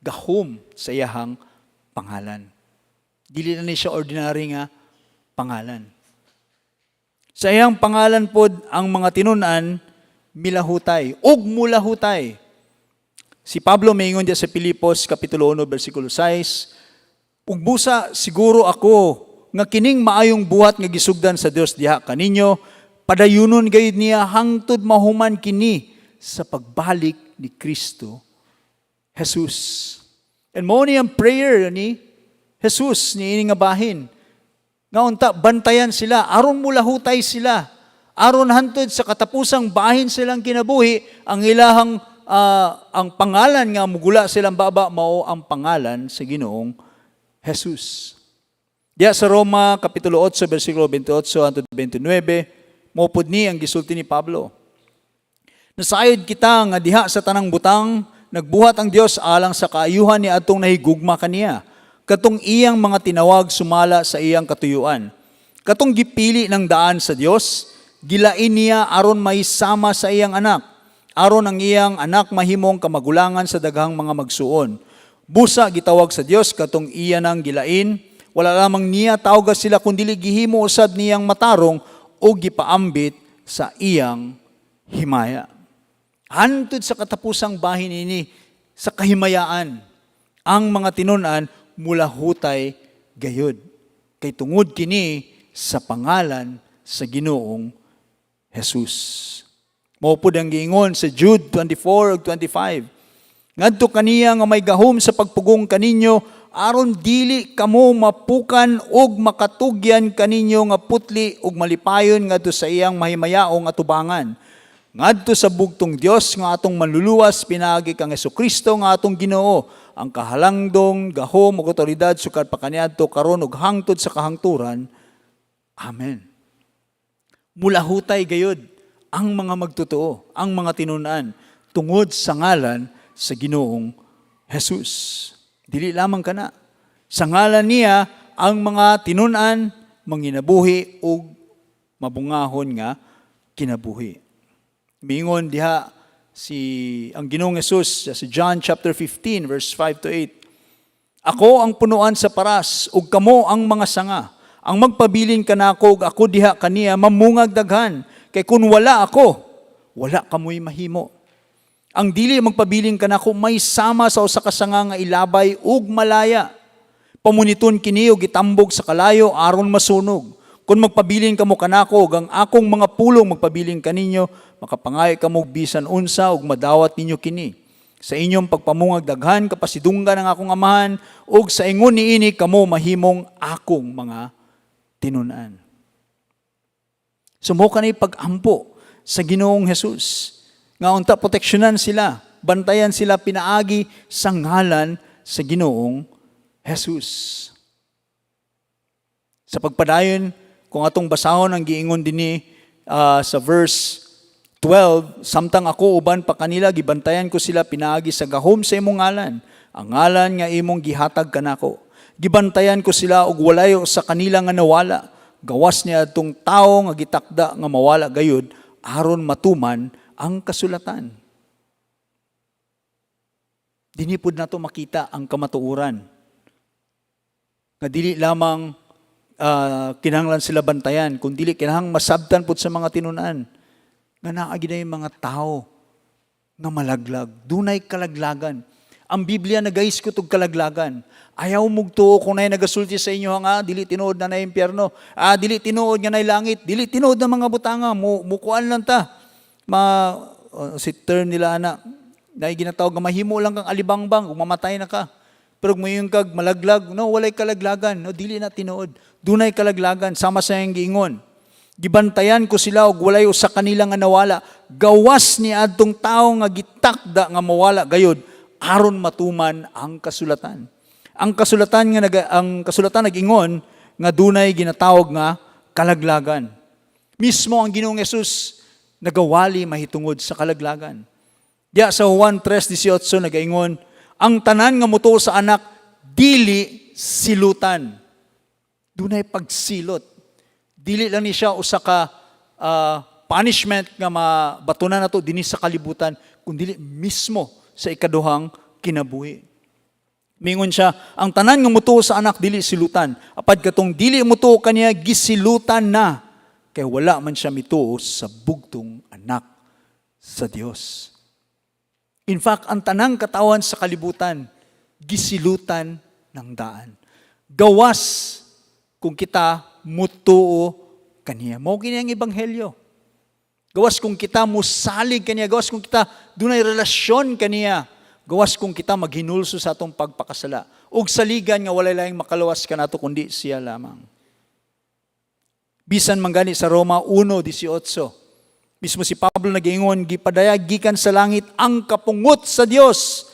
gahom sa iyang pangalan. Dili na ni siya ordinary nga pangalan. Sa iyang pangalan pod ang mga tinun-an milahutay ug mulahutay. Si Pablo maingon diya sa Filipos kapitulo 1 bersikulo 6, ug busa siguro ako nga kining maayong buhat nga gisugdan sa Dios diha kaninyo padayunon gayud niya hangtod mahuman kini sa pagbalik ni Kristo Jesus. And mo ni ang prayer ni Jesus ni ini nga bahin. Nga unta bantayan sila aron mulahutay sila. Aron hantod sa katapusang bahin silang kinabuhi ang ilahang ang pangalan nga mugula silang baba mao ang pangalan sa Ginoong Jesus. Diya sa Roma kapitulo 8 bersikulo 28 hangtod 29 mopud ni ang gisulti ni Pablo. Nasayod kita nga diha sa tanang butang nagbuhat ang Dios alang sa kaayuhan ni adtong nahigugma kaniya. Katong iyang mga tinawag sumala sa iyang katuyuan. Katong gipili ng daan sa Dios, gilain niya aron maisama sa iyang anak. Aron ang iyang anak mahimong kamagulangan sa daghang mga magsuon. Busa gitawag sa Dios katong iya nang gilain, wala lamang niya tawag sila kundi gihimo usab niyang matarong o gipaambit sa iyang himaya. Hantod sa katapusang bahin ini sa kahimayaan ang mga tinun-an mula hutay gayud. Kay tungod kini sa pangalan sa Ginoong Jesus. Maupod ang giingon sa Jude 24 ug 25. Ngadto kaniya nga may gahom sa pagpugong kaninyo aron dili kamo mapukan ug makatugyan kaninyo nga putli ug malipayon ngadto sa iyang mahimayaong atubangan. Ngadto sa bugtong Dios nga atong manluluwas pinaagi kang Hesukristo nga atong Ginoo, ang kahalangdong gahom ug otoridad sukad pa kaniadto karon ug hangtod sa kahangturan. Amen. Mulahutay gayud ang mga magtotoo, ang mga tinun-an tungod sa ngalan sa Ginoong Jesus. Dili lamang kana. Sa ngalan niya ang mga tinun-an manginabuhi ug mabungahon nga kinabuhi. Mingon diha ang Ginoong Hesus sa John chapter 15 verse 5 to 8. Ako ang punuan sa paras ug kamo ang mga sanga. Ang magpabilin kanako ug ako diha kaniya mamungag daghan. Kay kun wala ako, wala kamoy mahimo. Ang dili magpabilin kanako may sama sa usa ka sanga nga ilabay ug malaya. Pamuniton kini og itambog sa kalayo aron masunog. Kung magpabilin kamo kanako ug ang akong mga pulong magpabilin kaninyo, makapangay kamo bisan unsa ug madawat ninyo kini. Sa inyong pagpamungag daghan kapasidunggan ang akong amahan ug sa ingon niini kamo mahimong akong mga tinun-an. Sumo kanay pag-ampo sa Ginoong Hesus. Nga unta proteksyonan sila, bantayan sila pinaagi sa ngalan sa Ginoong Hesus. Sa pagpadayon, kung atong basahon ang giingon dinhi sa verse 12, samtang ako uban pa kanila gibantayan ko sila pinaagi sa gahom sa imong ngalan, ang ngalan nga imong gihatag kanako. Gibantayan ko sila og walayo sa kanila nga nawala. Gawas niya adtong tawo nga gitakda nga mawala gayud aron matuman ang kasulatan. Dinhi pud nato makita ang kamatuoran. Nga dili lamang kinahanglan sila bantayan, kung dili kinahang masabtan pud sa mga tinun-an. Nga naa gid mga tao nga malaglag, dunay kalaglagan. Ang Biblia nagaisgot og kalaglagan. Ayaw mugtuo kung nay nagasulti sa inyo nga dili tinuod na impyerno. Dili tinuod nga nay langit, dili tinuod na mga butanga, mukuan lang ta. Si term nila ana, dahil ginatawag nga mahimo lang kang alibangbang, ug mamatay na ka. Pero mayon kag malaglag, no, walay kalaglagan, no, dili na tinuod. Dunay kalaglagan, sama sa iyang giingon. Gibantayan ko sila og walay usa kanila nga nawala. Gawas ni adtong tawo nga gitakda nga mawala gayud aron matuman ang kasulatan. Ang kasulatan nag-ingon nga dunay ginatawag nga kalaglagan. Mismo ang Ginoong Hesus nagawali mahitungod sa kalaglagan. Diya sa Juan 3:18 nagaingon, ang tanan nga mutuo sa anak dili silutan. Dunay pagsilot. Dili lang ni siya usa ka punishment nga mabatunan nato dinhi sa kalibutan, kundi mismo sa ikaduhang kinabuhi. Mingon siya, ang tanan nga mutuo sa anak dili silutan. Apad katong dili mutuo kaniya gisilutan na. Kay wala man siya mituo sa bugtong anak sa Dios. In fact, ang tanang katawan sa kalibutan, gisilutan ng daan. Gawas kung kita mutuo kaniya. Mao kini ang ebanghelyo. Gawas kung kita musalig kaniya, gawas kung kita dunay relasyon kaniya, gawas kung kita maghinulso sa atong pagpakasala. Ug saligan nga walay laing makalawas kanato kundi siya lamang. Bisan manggani sa Roma 1:18. Mismo si Pablo nag-ingon, gipadayag gikan sa langit ang kapungot sa Dios,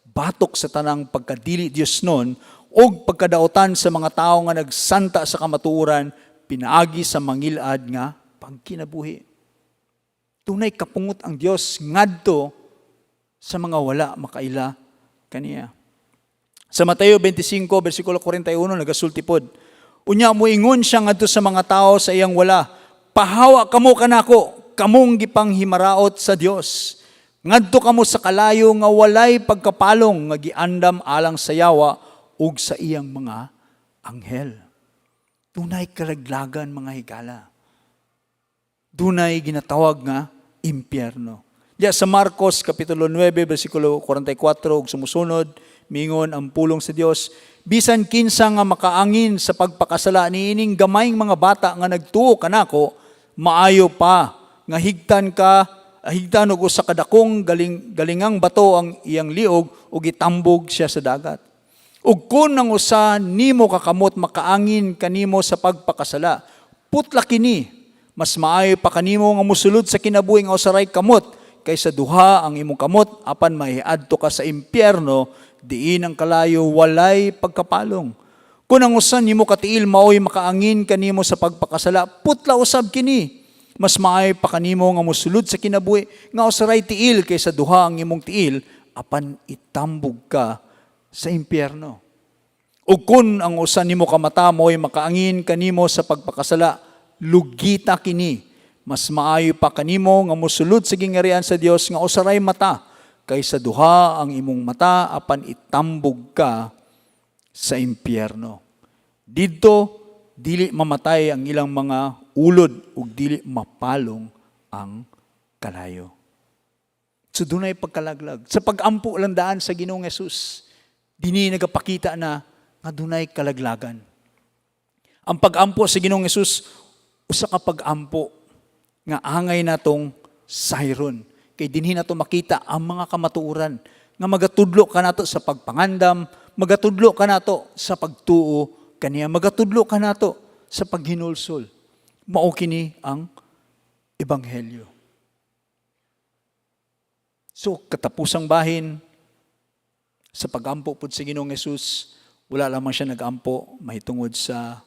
batok sa tanang pagkadili Dios noon, og pagkadaotan sa mga tao nga nagsanta sa kamatuoran, pinaagi sa mangilad nga pagkinabuhi. Tunay kapungot ang Dios ngadto sa mga wala makaila kaniya. Sa Mateo 25 bersikulo 41 nagasulti pod, unya moingon siya ngadto sa mga tao sa iyang wala, pahawa kamo kanako, kamong gipanghimaraot sa Dios. Ngadto kamo sa kalayo nga walay pagkapalong nga giandam alang sa yawa ug sa iyang mga anghel. Dunay kalaglagan mga higala. Dunay ginatawag nga impyerno. Diya sa Marcos kapitulo 9 bersikulo 44 ug sumusunod, mingon ang pulong sa Dios, bisan kinsa nga makaangin sa pagpakasala niining gamayng mga bata nga nagtuo kanako, maayo pa nga higtan og usa ka dakong galingang bato ang iyang liog ug itambog siya sa dagat. Ug kun ang usa nimo kakamot makaangin kanimo sa pagpakasala, putla kini, mas maayo pa kanimo nga mosulod sa kinabuhi nga usaray kamot kaysa duha ang imong kamot apan maiadto ka sa impyerno diin ang kalayo walay pagkapalong. Kung ang usa nimo katiil maoy makaangin kanimo sa pagpakasala, putla usab kini. Mas maayo pa kanimo nga mosulod sa kinabuhi nga usaray tiil kaysa duha ang imong tiil apan itambog ka sa impyerno. Ug kun ang usa nimo ka mata mo'y makaangin kanimo sa pagpakasala, lugita kini. Mas maayo pa kanimo nga mosulod sa gingarian sa Dios nga usaray mata kaysa duha ang imong mata apan itambog ka sa impyerno. Didto dili mamatay ang ilang mga ulod ug dili mapalong ang kalayo. So dunay pagkalaglag. Sa pag-ampo lang daan sa Ginoong Hesus, dini nagapakita na nga dunay kalaglagan. Ang pag-ampo sa Ginoong Hesus, usa ka pag-ampo nga angay natong sayron. Kay dinhi nato makita ang mga kamatuoran nga magatudlo ka nato sa pagpangandam, magatudlo ka nato sa pagtuo kaniya, magatudlo ka nato sa paghinulsol. Mao kini ang ebanghelyo. So katapusang bahin sa pag-ampo pud sa Ginoong Hesus, wala lamang siya nag-ampo mahitungod sa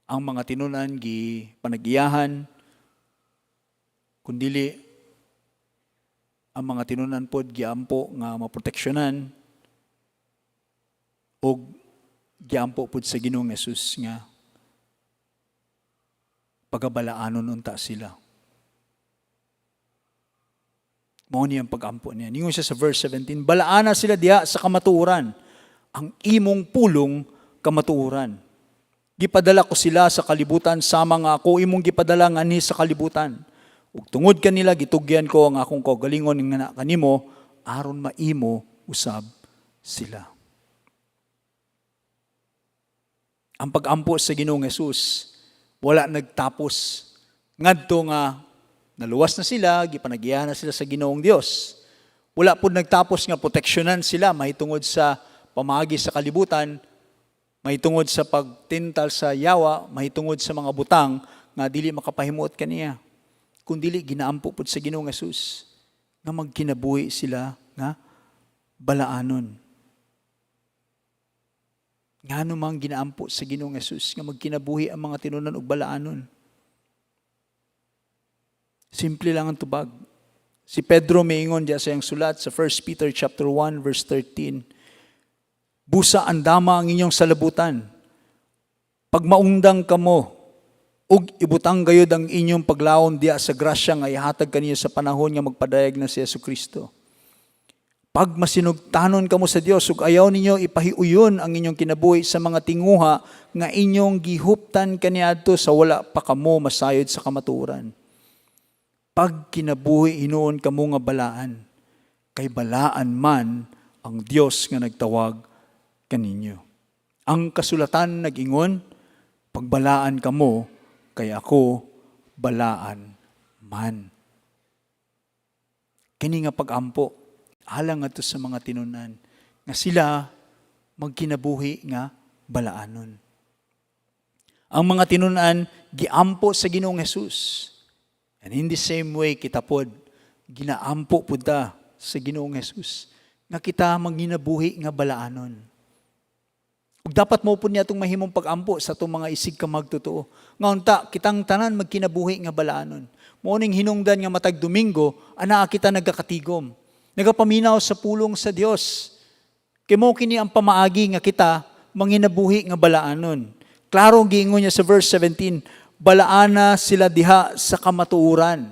ang mga tinunan gi panagiyahan, kundili ang mga tinunan pod giampo nga maproteksyonan o giampo pod sa Ginoong Hesus nga pagabalaanon unta sila. Mao ni ang pag-ampo niya. Ningon siya sa verse 17, balaana sila diha sa kamatuoran, ang imong pulong kamatuoran. Gipadala ko sila sa kalibutan, sama nga ako imong gipadala nga ni sa kalibutan. Ug tungod kanila gitugyan ko ang akong kaugalingon nga kanimo aron maimo usab sila. Ang pag-ampo sa Ginoong Hesus wala nagtapos. Ngadto nga naluwas na sila, gipanagiyahan na sila sa Ginoong Dios. Wala pud nagtapos nga proteksyonan sila mahitungod sa pamagi sa kalibutan, mahitungod sa pagtintal sa yawa, mahitungod sa mga butang nga dili makapahimuot kaniya. Kundili ginaampo pud sa Ginoong Hesus nga magkinabuhi sila nga balaanon. Ngano mang ginaampo sa Ginoong Hesus nga magkinabuhi ang mga tinunan ug balaanon. Simple lang ang tubag. Si Pedro miingon diya sa iyang sulat sa 1 Peter chapter 1 verse 13. Busa andama ang inyong salabutan. Pag maungdang kamo, ug ibutang gayud ang inyong paglaom diya sa grasya nga ihatag kaniyo sa panahon nga magpadayag na si Jesucristo. Pag masinugtanon kamo sa Dios ug ayaw ninyo ipahiuyon ang inyong kinabuhi sa mga tinguha nga inyong gihuptan kaniadto sa wala pa kamo masayod sa kamatuoran. Pag kinabuhi hinuon kamo nga balaan, kay balaan man ang Dios nga nagtawag kaninyo. Ang kasulatan nag-ingon, pagbalaan kamo, kay ako balaan man. Kini nga pag-ampo, alang ato sa mga tinunan, nga sila magkinabuhi nga balaanon. Ang mga tinunan, giampo sa Ginoong Hesus. And in the same way, kita pod, ginaampo po ta sa Ginoong Hesus, nga kita maginabuhi nga balaanon. Ug dapat mo po niya itong mahimong pag-ampo sa itong mga isig ka magtotoo. Nga unta, kitang tanan magkinabuhi nga balaanon. Morning hinungdan nga matag Domingo, ana kita nagkakatigom. Nagapaminaw sa pulong sa Dios. Kay mo kini ang pamaagi nga kita manginabuhi nga balaanon. Klaro giingon niya sa verse 17, balaana sila diha sa kamatuoran.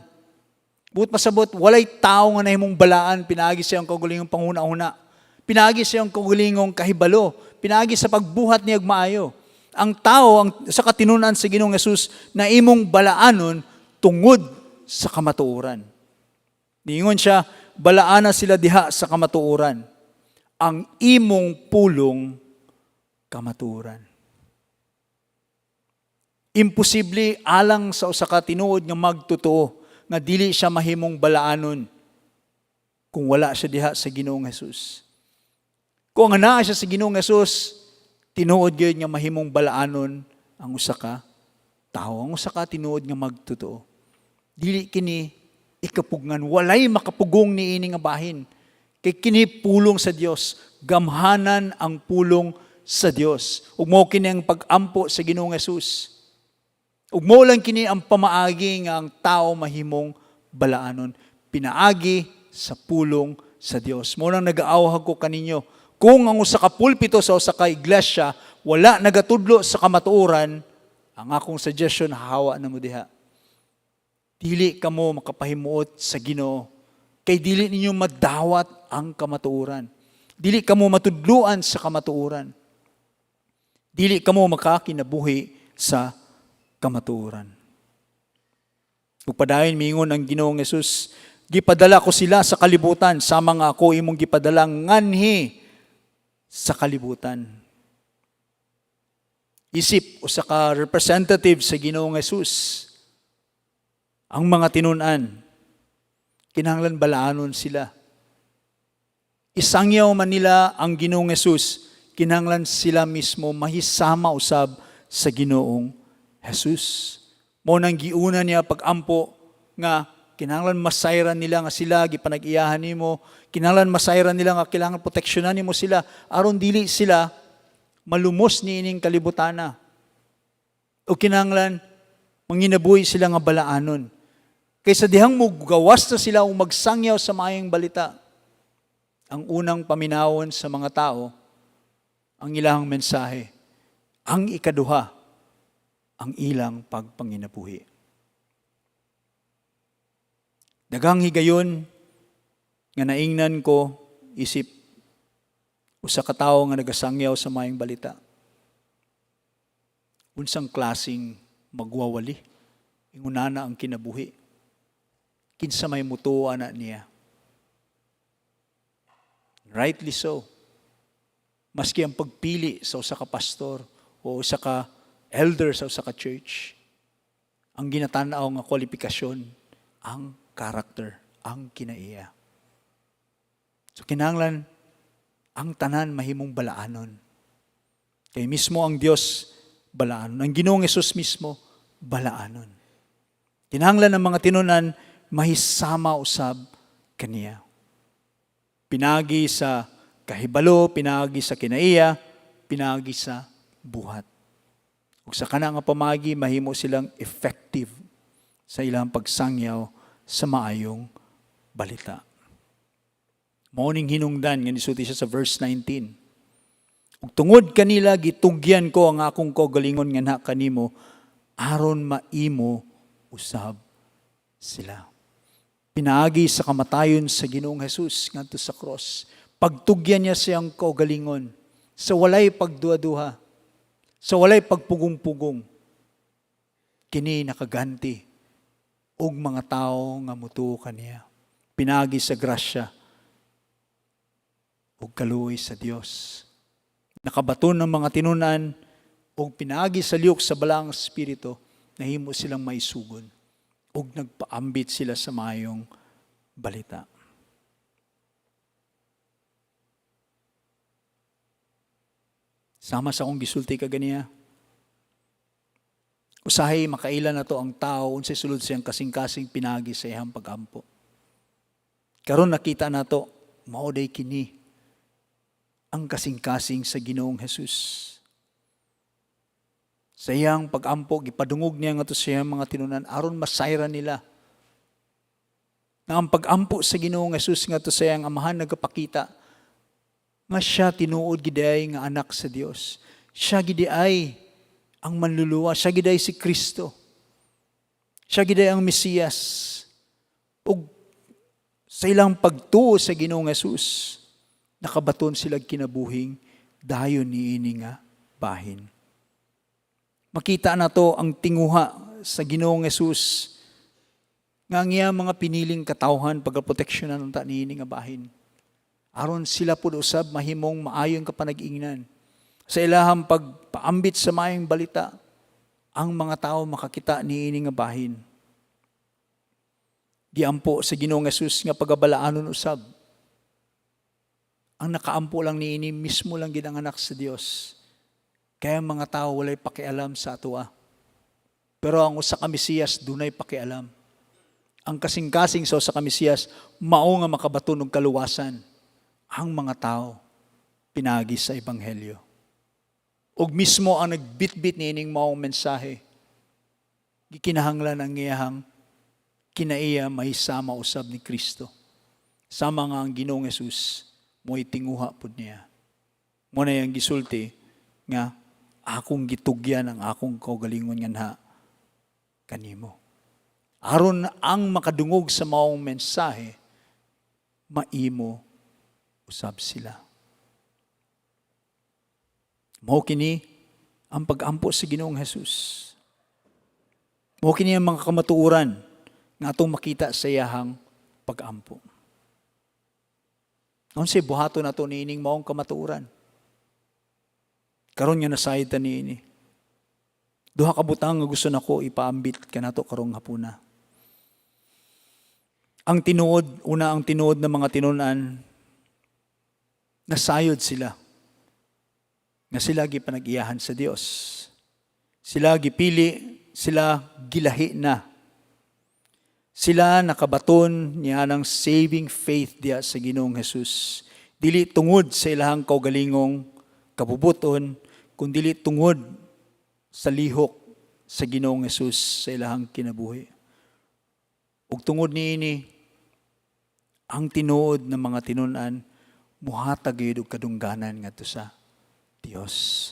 Buot pasabot, walay tao nga nahimong balaan, pinaagi siya ang kagulingong panghuna-huna. Pinaagi siya ang kagulingong kahibalo. Pinaagi sa pagbuhat niya maayo. Ang tao, sa katinunan sa Ginoong Hesus, na imong balaanon tungod sa kamatuoran. Niingon siya, balaana sila diha sa kamatuoran. Ang imong pulong kamatuoran. Imposible alang sa usa ka tinuod nga magtotoo nga dili siya mahimong balaanon kung wala siya diha sa Ginoong Hesus. Kung naa siya sa Ginoong Hesus, tinuod gyud nga mahimong balaanon ang usa ka tao, ang usa ka tinuod nga magtotoo. Dili kini ikapugngan, walay makapugong niini nga bahin. Kay kini pulong sa Dios, gamhanan ang pulong sa Dios. Ug mao kini ang pag-ampo sa Ginoong Hesus. Ug mo lang kini ang pamaagi nga ang tao mahimong balaanon. Pinaagi sa pulong sa Dios. Mo lang nag-aawhag ko kaninyo, Kung ang usa ka pulpito sa usa ka iglesia wala nagatudlo sa kamatuoran, ang akong suggestion hawa na mo diha. Dili kamo makapahimuot sa Ginoo kay dili ninyo madawat ang kamatuoran. Dili kamo matudluan sa kamatuoran. Dili kamo makakinabuhi sa kamatuoran. Ug padayon miingon ang Ginoong Hesus, gipadala ko sila sa kalibutan sama nga ako imong gipadala nganhi sa kalibutan. Isip usa ka representative sa Ginoong Hesus. Ang mga tinun-an, kinahanglan balaanon sila. Isangyaw man nila ang Ginoong Hesus, kinahanglan sila mismo mahisama usab sa Ginoong Hesus. Mao nang giuna niya pag-ampo nga kinahanglan masayran nila nga sila gipanag-iyahan nimo, kinahanglan masayran nila nga kailangan proteksyonan nimo sila aron dili sila malumos niining kalibutana. O kinahanglan manginabuhi sila nga balaanon. Kaysa dihang mo gawas na sila o magsangyaw sa maayong balita, ang unang paminawon sa mga tao, ang ilang mensahe, ang ikaduha, ang ilang pagpanginabuhi. Daghang higayon nga naingnan ko isip usa ka tawo nga nagasangyaw sa maayong balita. Unsang klaseng magwawali, ingunana ang kinabuhi. Kinsa may mutuwa na niya. Rightly so. Maski ang pagpili sa usa ka pastor o usa ka elder sa usa ka church, ang ginatanaw nga kwalifikasyon, ang character, ang kinaiya. So kinahanglan ang tanan mahimong balaanon. Kay mismo ang Dios balaanon. Ang Ginoong Hesus mismo balaanon. Kinahanglan ang mga tinunan mahisama usab kaniya. Pinagi sa kahibalo, pinagi sa kinaiya, pinagi sa buhat. Ug sa kana nga pamagi mahimo silang effective sa ilang pagsangyaw sa maayong balita. Mao ning hinungdan nga nisulti siya sa verse 19. Ug tungod kanila gitugyan ko ang akong kaugalingon nga na kanimo aron maimo usab sila. Pinaagi sa kamatayon sa Ginoong Hesus ngadto sa cross. Pagtugyan niya siyang kaugalingon sa walay pagduha-duha, sa walay pagpugong-pugong. Kini nakaganti og mga tao nga mutuo kaniya. Pinaagi sa grasya ug kaluoy sa Dios. Nakabaton ng mga tinunan ug pinaagi sa liyok sa balang espiritu, nahimo silang maisugod ug nagpaambit sila sa maayong balita. Sama sa akong gisulti kaganiya. Usahay makailan na to ang tao unsay sulod siyang kasing-kasing pinagi sa iyang pag-ampo. Karon nakita nato mao day kini ang kasing-kasing sa Ginoong Hesus. Sa iyang pag-ampo, gipadungog niya nga to sa iyang mga tinunan, aron masayran nila. Na ang pag-ampo sa Ginoong Hesus nga to sa iyang amahan nagapakita, nga siya tinuod giday nga anak sa Dios. Siya giday ang manluluwa, siya giday si Kristo. Siya giday ang Mesiyas. Ug sa ilang pagtuo sa Ginoong Hesus, nakabaton sila kinabuhing dayon niini nga bahin. Makita na to ang tinguha sa Ginoong Hesus nga niya mga piniling katawhan pagproteksyonan ng niini nga bahin. Aron sila pud usab mahimong maayon ka panag-ingnan. Sa ilahang pagpaambit sa maayong balita, ang mga tao makakita niini nga bahin. Giampo sa Ginoong Hesus nga pagabalaanon usab. Ang nakaampo lang niini mismo lang gid ang anak sa Dios. Kaya mga tao walay pakialam sa atua. Pero ang usa ka Mesiyas dunay pakialam. Ang kasing-kasing sa usa ka Mesiyas mao nga makabaton og kaluwasan. Ang mga tao pinagi sa ebanghelyo. Ug mismo ang nagbitbit niining maong mensahe. Gikinahanglan ang iyahang kinaiya mahisama usab ni Kristo. Sama nga ang Ginoong Hesus mo'y tinguha pud niya. Muna yung gisulti nga akong gitugyan ang akong kaugalingon nga na kanimo. Aron ang makadungog sa maong mensahe, maimo usab sila. Mao kini ang pag-ampo sa Ginoong Hesus. Mao kini ang mga kamatuoran nga atong makita sa iyahang pag-ampo. Unsay buhaton nato niining maong kamatuoran? Karon nga nasayod ta niini. Duha ka butang nga gusto nako ipaambit kanato karong hapuna. Ang tinuod ng mga tinunan, nasayod sila. Nga sila gipanag-iyahan sa Dios. Sila gipili, sila gilahi na. Sila nakabaton niya ng saving faith diya sa Ginoong Hesus. Dili tungod sa ilahang kaugalingong kabubuton, kundi tungod sa lihok sa Ginoong Hesus sa ilahang kinabuhi. Ug tungod niini, ang tinuod ng mga tinunan, muhatag yun og kadungganan ngadto sa Dios.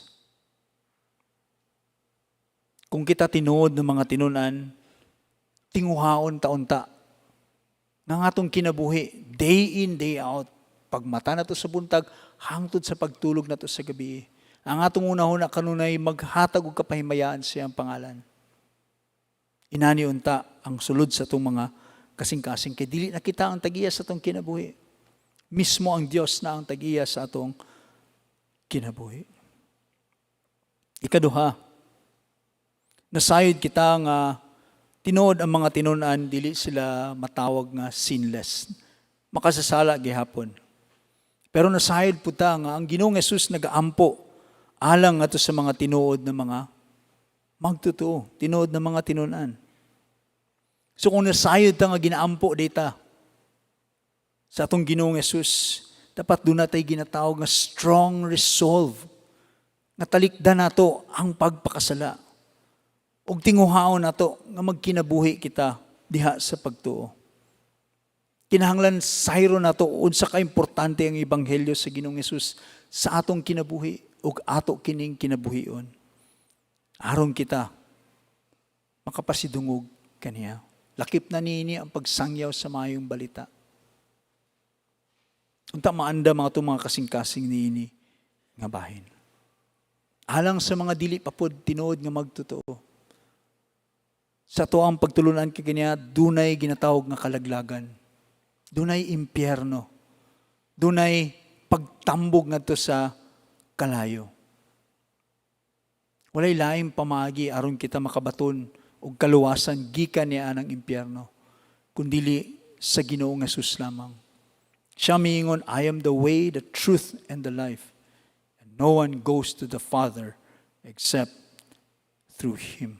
Kung kita tinuod ng mga tinunan, tinguhaon taon-ta, nga atong kinabuhi, day in, day out, pagmata na to sa buntag, hangtod sa pagtulog na to sa gabi. Ang atong unahon kanunay maghatag og kapahimayaan sa iyang pangalan. Inani unta ang sulod sa itong mga kasing-kasing kay dili na kita ang tagiya sa atong kinabuhi. Mismo ang Dios na ang tagiya sa atong kinabuhi. Ikaduha, nasayod kita nga tinuod ang mga tinunan dili sila matawag nga sinless. Makasasala gihapon. Pero nasayod po ta nga ang Ginoong Hesus nagaampo alang ato sa mga tinuod na mga magtotoo, tinuod na mga tinunan. So kung nasayod ta nga ginaampo dita sa atong Ginoong Hesus, dapat doon natay ginatawag nga strong resolve. Natalikdan nato ang pagpakasala. Ug tinguhaon nato nga magkinabuhi kita diha sa pagtuo. Kinahanglan sayro nato unsa ka importante ang ebanghelyo sa Ginoong Hesus sa atong kinabuhi ug ato kining kinabuhion. Aron kita makapasidungog kaniya. Lakip na niini ang pagsangyaw sa mayong balita. Unta maanda mga kasing-kasing niini nga bahin. Alang sa mga dili papod tinuod nga magtotoo. Sa to ang pagtulunan kay kaniya, dunay ginatawag nga kalaglagan. Dunay impyerno. Dunay pagtambog ngadto sa kalayo. Walay laing pamagi aron kita makabaton og kaluwasan gikan niya ng impyerno, kundili sa Ginoong Hesus lamang. Siya miingon, I am the way, the truth, and the life. And no one goes to the Father except through Him.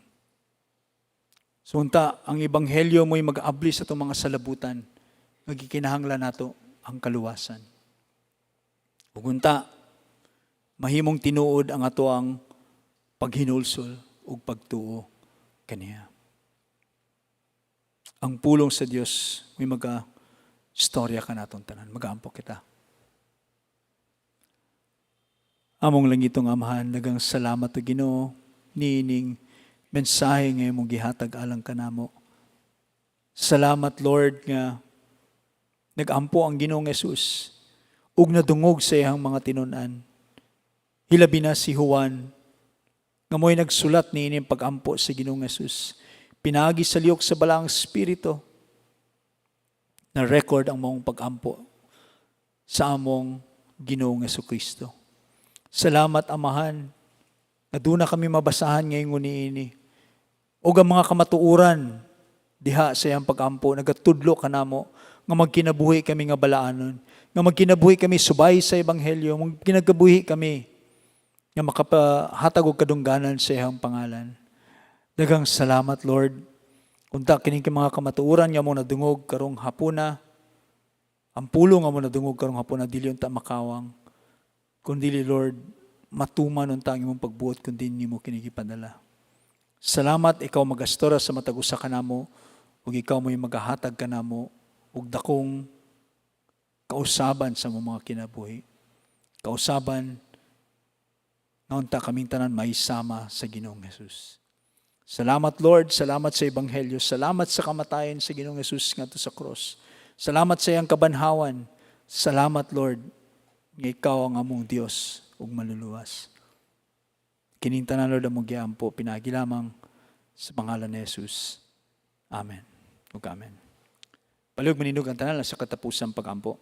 So unta, ang ebanghelyo mo'y mag-abli sa itong mga salabutan, magikinahanglan nato ang kaluwasan. Ug unta, mahimong tinuod ang ato ang paghinulsol ug pagtuo kaniya. Ang pulong sa Dios may storya ka natong tanan. Mag-aampo kita. Among langitong Amahan, nagang salamat o Ginoo niining mensahe nga imong gihatag alang kanamo. Salamat Lord nga nagampo ang Ginoong Hesus ug nadungog sa iyang mga tinunan. Hilabi na si Juan nga mo'y nagsulat niining pag-ampo sa Ginoong Hesus. Pinagi sa liyok sa balaang Espiritu na record ang mong pag-ampo sa among Ginoong Hesukristo. Salamat Amahan na doon na kami mabasahan ngayong niini. O ang mga kamatuuran diha sa iyang pag-ampo, nagatudlo ka namo nga magkinabuhi kami nga balaanon, nga magkinabuhi kami subay sa Ebanghelyo, magkinabuhi kami nga makapahatag og kadungganan sa iyang pangalan. Daghang salamat Lord. Unta kining mga kamatuoran nga mo nadungog karong hapuna. Ang pulong nga mo nadungog karong hapuna dili unta makawang. Kundi Lord, matuman unta ang imong pagbuot kundi nimo kini gipadala. Salamat ikaw magastora sa matag usa kanamo ug ikaw mo'y magahatag kanamo ug dakong kausaban sa mga kinabuhi. Kausaban Naunta kaming tanan maisama sa Ginoong Hesus. Salamat Lord, salamat sa Ebanghelyo, salamat sa kamatayan sa Ginoong Hesus ngadto sa cross. Salamat sa iyang kabanhawan. Salamat Lord, nga ikaw ang among Dios ug maluluwas. Kining tanan Lord among giampo pinagi lamang sa pangalan ni Jesus. Amen. Ug amen. Palihog maninog ang tanan sa katapusang pagampo.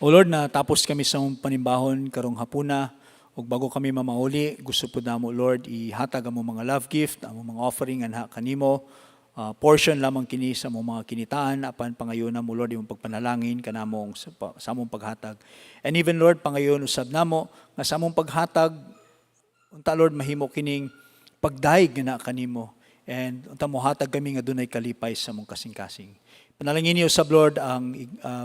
O Lord, natapos kami sa mong panimbahon karong hapuna, ug bago kami mamauli, gusto po namo Lord, ihatag ang mga love gift, ang mga offering anha kanimo, portion lamang kini sa mga kinitaan, apan pangayon mo Lord, yung pagpanalangin kanamong sa among paghatag. And even Lord, pangayon usab namo, nga sa among paghatag, unta Lord, mahimo kining pagdaig na kanimo. And unta mo hatag kami nga dunay kalipay sa mong kasing-kasing. Panalangin niyo sa Lord ang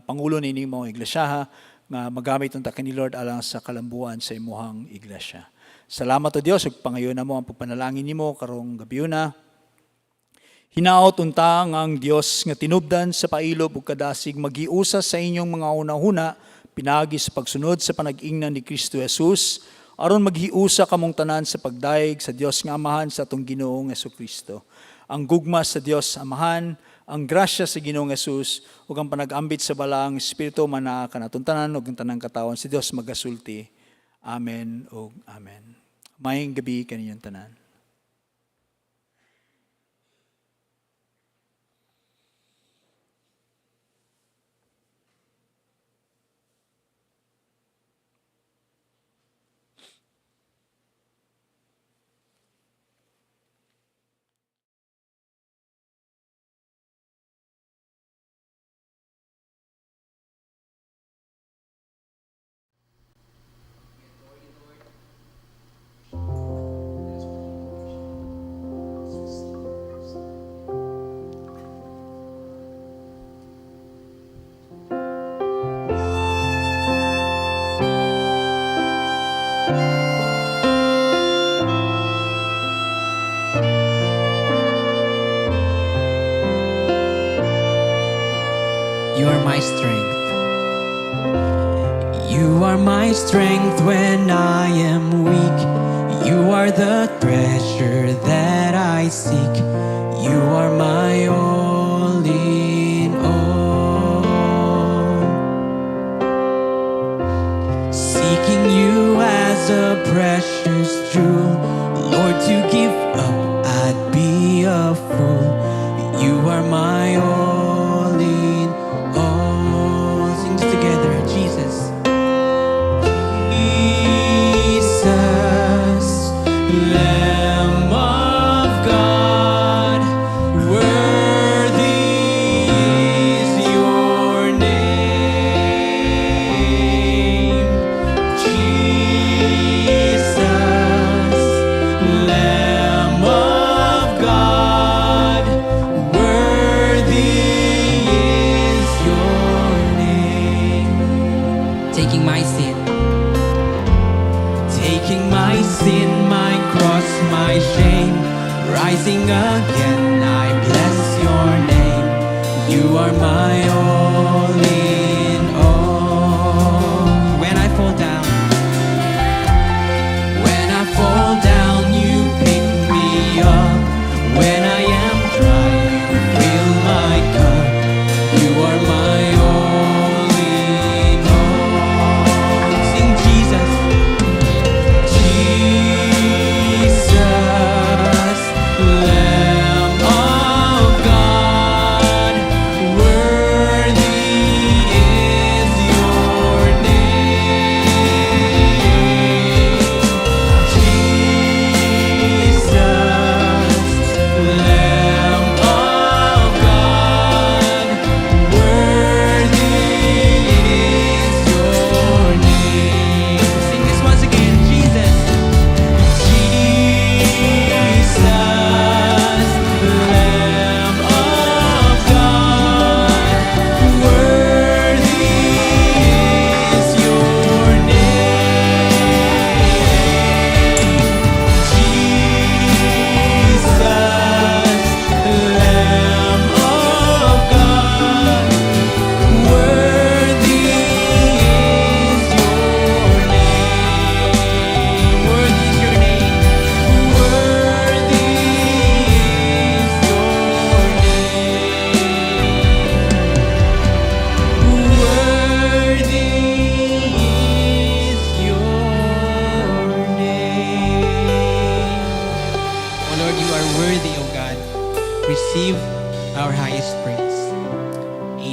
pangulo ni mong iglesia nga magamit unta kini Lord alang sa kalambuan sa imuhang iglesia. Salamat o Dios ug pangayon namo ang pagpanalangin nimo karong gabiuna. Hinaot unta ang Dios nga tinubdan sa pailob ug kadasig magiusa sa inyong mga una-una pinagi sa pagsunod sa panag-ingnan ni Kristo Jesus aron maghiusa kamong tanan sa pagdaig sa Dios nga Amahan sa atong Ginoong Hesukristo. Ang gugma sa Dios Amahan, ang grasya sa Ginoong Hesus ug ang panag-ambit sa balaang espiritu manaa kanatong tanan ug ang tanang katawan si Dios magasulti. Amen ug amen. Maayong gabi kaninyong tanan. You are my strength. You are my strength when I am weak. You are the treasure that I seek. You are my all in all. Seeking you as a precious jewel, Lord, to give up I'd be a fool. You are my all in all. Sing this together, Jesus. Jesus, Lamb of God, worthy is your name. Jesus, Lamb of God, worthy is your name. Taking my sin, my cross, my shame, rising again, I bless your name. You are my all in all. When I fall down, you pick me up. When I am dry, you fill my cup. You are my all in all. Sing Jesus. Jesus, Lamb of God, worthy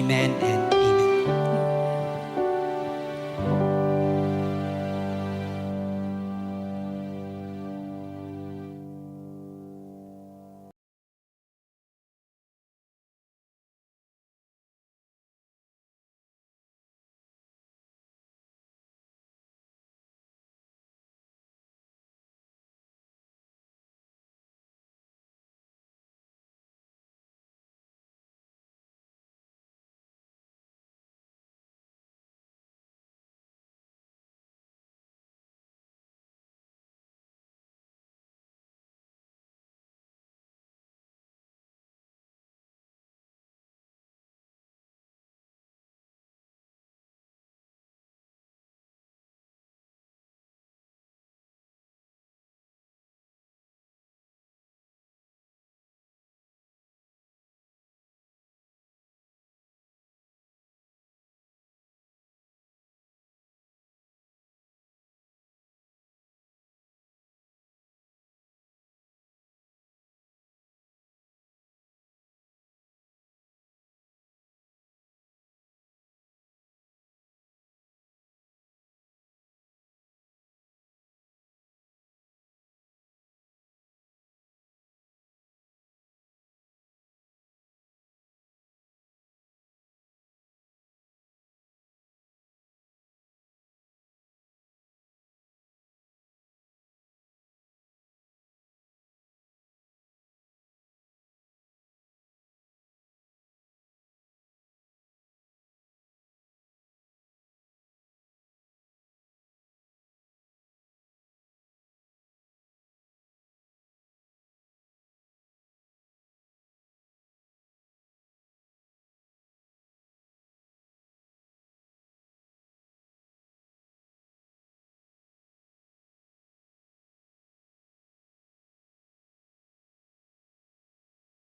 Amen and